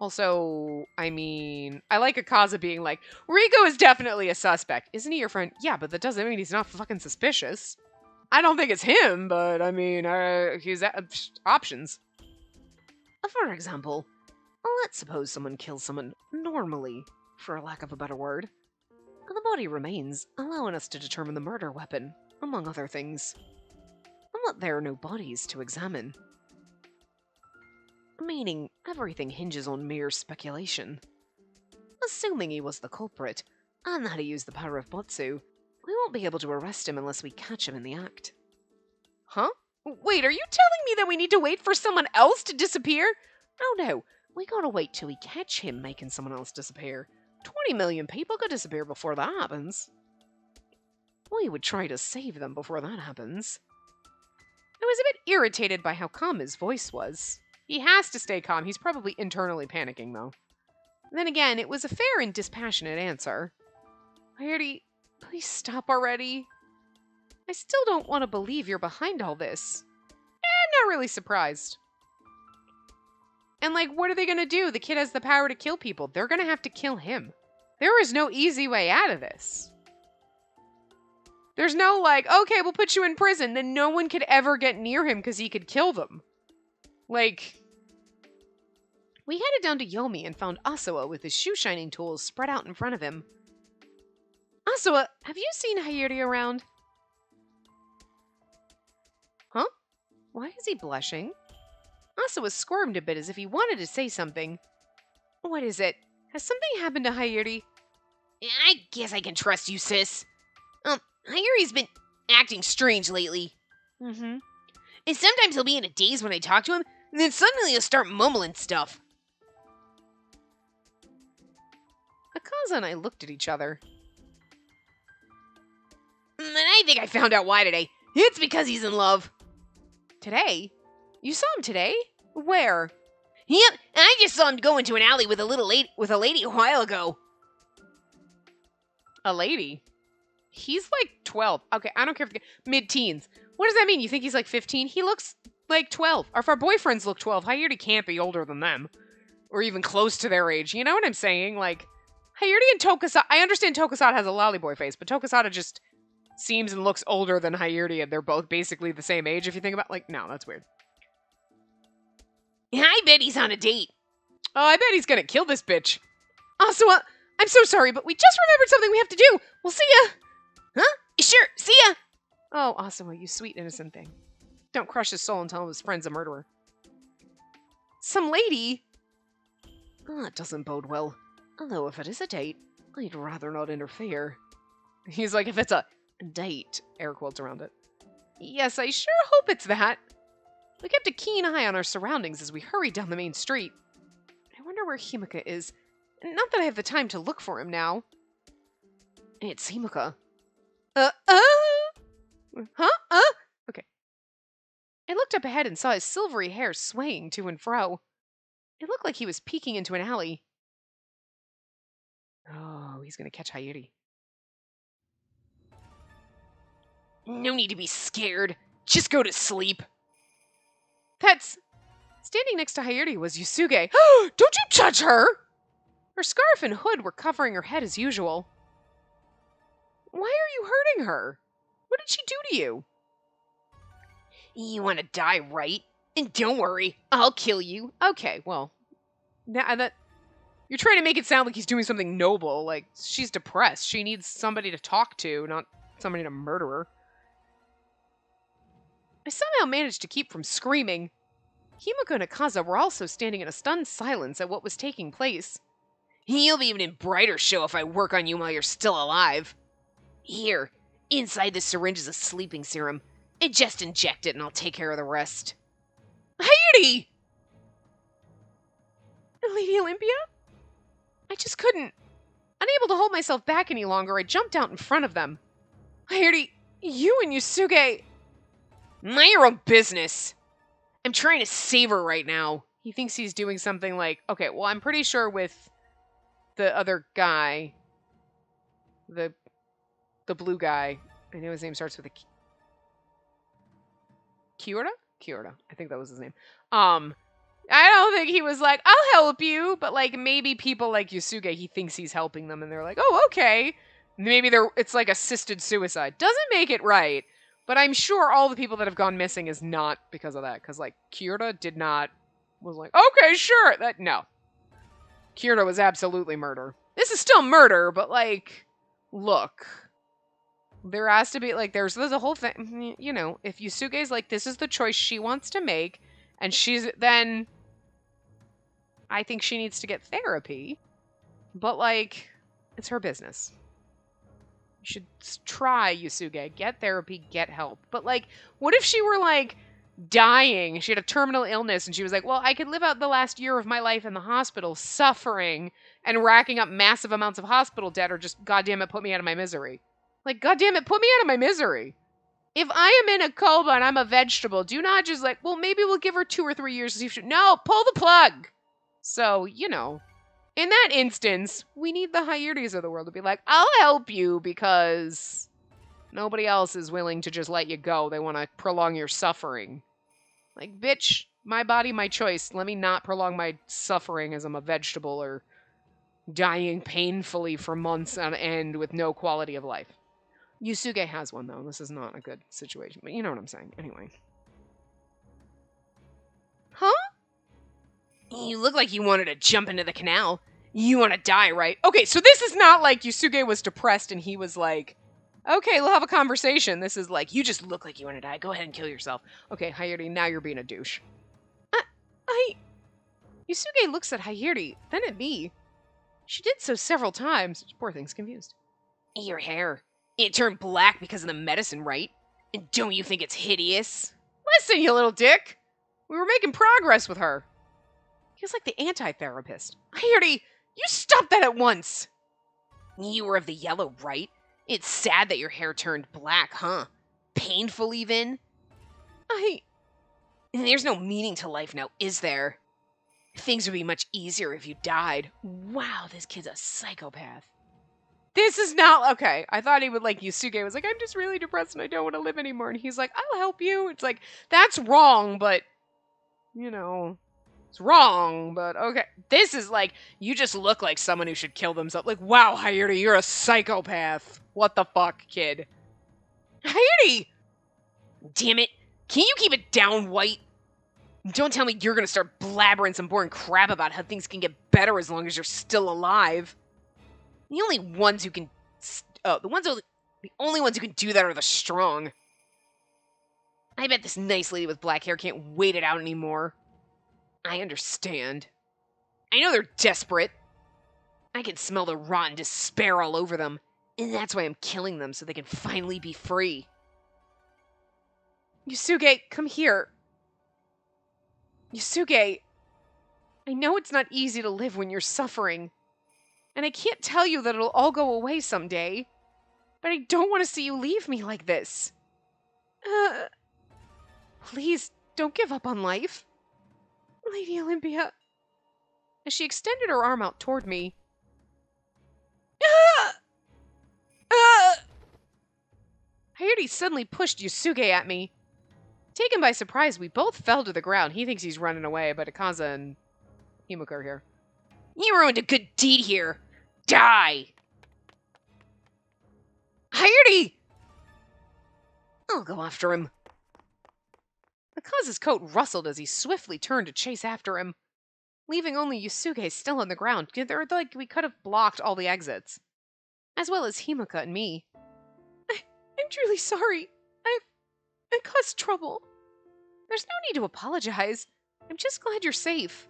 Also, I mean, I like Akaza being like, Riku is definitely a suspect. Isn't he your friend? Yeah, but that doesn't mean he's not fucking suspicious. I don't think it's him, but I mean, he's options. For example, let's suppose someone kills someone normally, for lack of a better word. The body remains, allowing us to determine the murder weapon, among other things. But there are no bodies to examine. Meaning, everything hinges on mere speculation. Assuming he was the culprit, and that he used the power of Botsu, we won't be able to arrest him unless we catch him in the act. Huh? Wait, are you telling me that we need to wait for someone else to disappear? Oh no, we gotta wait till we catch him making someone else disappear. 20 million people could disappear before that happens. We would try to save them before that happens. I was a bit irritated by how calm his voice was. He has to stay calm. He's probably internally panicking, though. Then again, it was a fair and dispassionate answer. Coyote, please stop already. I still don't want to believe you're behind all this. I'm not really surprised. And, like, what are they going to do? The kid has the power to kill people. They're going to have to kill him. There is no easy way out of this. There's no, like, okay, we'll put you in prison. Then no one could ever get near him because he could kill them. Like, We headed down to Yomi and found Asawa with his shoe-shining tools spread out in front of him. Asawa, have you seen Hayuri around? Huh? Why is he blushing? Asawa squirmed a bit as if he wanted to say something. What is it? Has something happened to Hayuri? I guess I can trust you, sis. Hayuri's been acting strange lately. Mm-hmm. And sometimes he'll be in a daze when I talk to him, and then suddenly he'll start mumbling stuff. Akaza and I looked at each other. And I think I found out why today. It's because he's in love. Today? You saw him today? Where? Yep, I just saw him go into an alley with a lady a while ago. A lady? He's like 12. Okay, I don't care if mid-teens. What does that mean? You think he's like 15? He looks like 12. Or if our boyfriends look 12, Hayuri can't be older than them. Or even close to their age. You know what I'm saying? Like, Hayuri and Tokusada... I understand Tokusada has a lollyboy face, but Tokusada just seems and looks older than Hayuri, and they're both basically the same age if you think about... Like, no, that's weird. I bet he's on a date. Oh, I bet he's gonna kill this bitch. Asawa, I'm so sorry, but we just remembered something we have to do. We'll see ya. Huh? Sure, see ya. Oh, Asawa, you sweet innocent thing. Don't crush his soul and tell him his friend's a murderer. Some lady? Oh, that doesn't bode well. Although if it is a date, I'd rather not interfere. He's like, if it's a date, air quotes around it. Yes, I sure hope it's that. We kept a keen eye on our surroundings as we hurried down the main street. I wonder where Himika is. Not that I have the time to look for him now. It's Himika. Huh? Okay. I looked up ahead and saw his silvery hair swaying to and fro. It looked like he was peeking into an alley. Oh, he's gonna catch Hayuri. No need to be scared. Just go to sleep. That's... Standing next to Hayuri was Yusuke. Don't you touch her! Her scarf and hood were covering her head as usual. Why are you hurting her? What did she do to you? You want to die, right? And don't worry, I'll kill you. Okay, well... You're trying to make it sound like he's doing something noble. Like, she's depressed. She needs somebody to talk to, not somebody to murder her. I somehow managed to keep from screaming. Himiko and Akaza were also standing in a stunned silence at what was taking place. You'll be even in brighter show if I work on you while you're still alive. Here, inside this syringe is a sleeping serum. Just inject it and I'll take care of the rest. Hayuri! Lady Olympia? I just couldn't. Unable to hold myself back any longer, I jumped out in front of them. Hayuri, you and Yusuke... Mind your own business. I'm trying to save her right now. He thinks he's doing something like... Okay, well, I'm pretty sure with the other guy, the blue guy, I know his name starts with a... Kyoto? Kyoto. I think that was his name. I don't think he was like, I'll help you, but like maybe people like Yusuke, he thinks he's helping them and they're like, oh, okay. Maybe it's like assisted suicide. Doesn't make it right. But I'm sure all the people that have gone missing is not because of that. Because, like, Kyoto was like, okay, sure. No. Kyoto was absolutely murder. This is still murder, but, like, look. There has to be, like, there's a whole thing. You know, if Yusuke's like, this is the choice she wants to make, and then I think she needs to get therapy. But, like, it's her business. You should try, Yusuke. Get therapy, get help. But, like, what if she were, like, dying? She had a terminal illness, and she was like, well, I could live out the last year of my life in the hospital, suffering, and racking up massive amounts of hospital debt, or just, goddamn it, put me out of my misery. Like, goddamn it, put me out of my misery. If I am in a coma and I'm a vegetable, do not just like, well, maybe we'll give her 2 or 3 years to see if she... No, pull the plug! So, you know... In that instance, we need the Hayuris of the world to be like, I'll help you because nobody else is willing to just let you go. They want to prolong your suffering. Like, bitch, my body, my choice. Let me not prolong my suffering as I'm a vegetable or dying painfully for months on end with no quality of life. Yusuke has one, though. This is not a good situation, but you know what I'm saying. Anyway. Huh? You look like you wanted to jump into the canal. You want to die, right? Okay, so this is not like Yusuke was depressed and he was like, okay, we'll have a conversation. This is like, you just look like you want to die. Go ahead and kill yourself. Okay, Hayuri, now you're being a douche. Yusuke looks at Hayuri, then at me. She did so several times. Poor thing's confused. Your hair. It turned black because of the medicine, right? And don't you think it's hideous? Listen, you little dick. We were making progress with her. He was like the anti-therapist. Hayuri, you stop that at once. You were of the yellow, right? It's sad that your hair turned black, huh? Painful, even? There's no meaning to life now, is there? Things would be much easier if you died. Wow, this kid's a psychopath. This is not... Okay, I thought he would like Yusuke was like, I'm just really depressed and I don't want to live anymore. And he's like, I'll help you. It's like, that's wrong, but... You know... It's wrong, but okay. This is like, you just look like someone who should kill themselves. Like, wow, Hayuri, you're a psychopath. What the fuck, kid? Hayuri! Damn it. Can you keep it down, White? Don't tell me you're gonna start blabbering some boring crap about how things can get better as long as you're still alive. The only ones who can... the only ones who can do that are the strong. I bet this nice lady with black hair can't wait it out anymore. I understand. I know they're desperate. I can smell the rotten despair all over them, and that's why I'm killing them, so they can finally be free. Yusuke, come here. Yusuke, I know it's not easy to live when you're suffering, and I can't tell you that it'll all go away someday, but I don't want to see you leave me like this. Please, don't give up on life. Lady Olympia. As she extended her arm out toward me. Hayuri suddenly pushed Yusuke at me. Taken by surprise, we both fell to the ground. He thinks he's running away, but Akaza and Himiko are here. You ruined a good deed here. Die! Hayuri! I'll go after him. Akaza's coat rustled as he swiftly turned to chase after him, leaving only Yusuke still on the ground. They're like we could have blocked all the exits, as well as Himiko and me. I'm truly sorry. I caused trouble. There's no need to apologize. I'm just glad you're safe.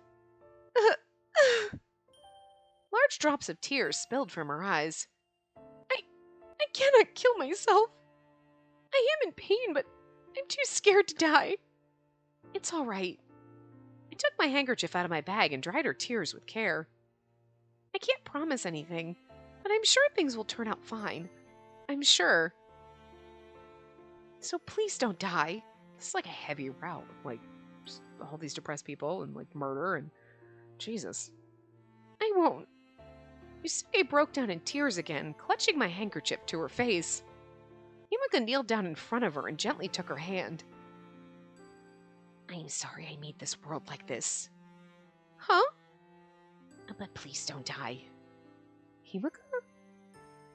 Large drops of tears spilled from her eyes. I cannot kill myself. I am in pain, but I'm too scared to die. It's all right. I took my handkerchief out of my bag and dried her tears with care. I can't promise anything, but I'm sure things will turn out fine. I'm sure. So please don't die. This is like a heavy route. Like, just all these depressed people and like murder and... Jesus. I won't. Yusuke broke down in tears again, clutching my handkerchief to her face. Himiko kneeled down in front of her and gently took her hand. I'm sorry I made this world like this. Huh? But please don't die. Himiko?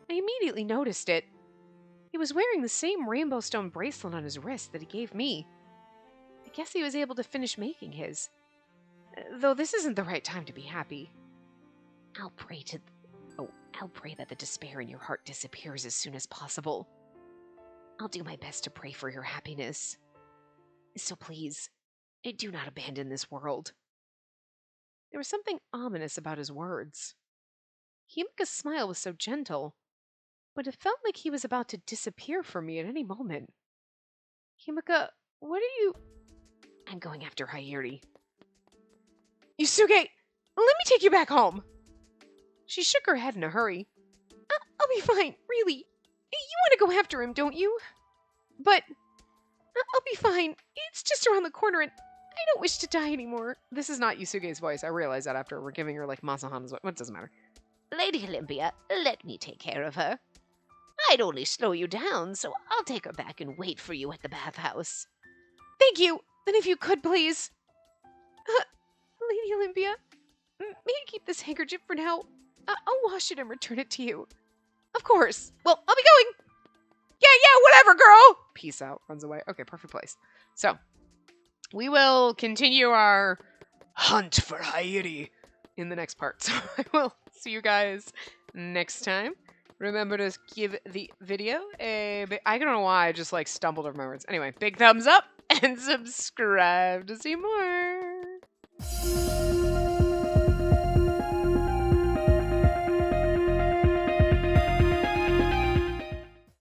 I immediately noticed it. He was wearing the same rainbow stone bracelet on his wrist that he gave me. I guess he was able to finish making his. Though this isn't the right time to be happy. I'll pray that the despair in your heart disappears as soon as possible. I'll do my best to pray for your happiness. So please, do not abandon this world. There was something ominous about his words. Himiko's smile was so gentle, but it felt like he was about to disappear from me at any moment. Himiko, what are you... I'm going after Hayuri. Yusuke, let me take you back home. She shook her head in a hurry. I'll be fine, really. You want to go after him, don't you? But I'll be fine. It's just around the corner and I don't wish to die anymore. This is not Yusuke's voice. I realized that after we're giving her like Masahana's voice. What doesn't matter. Lady Olympia, let me take care of her. I'd only slow you down, so I'll take her back and wait for you at the bathhouse. Thank you. And if you could, please. Lady Olympia, may I keep this handkerchief for now? I'll wash it and return it to you. Of course. Well, I'll be going. Yeah, whatever, girl. Peace out. Runs away. Okay, perfect place. So, we will continue our hunt for Hairi. in the next part. So I will see you guys next time. Remember to give the video a big, I don't know why I just like stumbled over my words. Anyway, big thumbs up and subscribe to see more.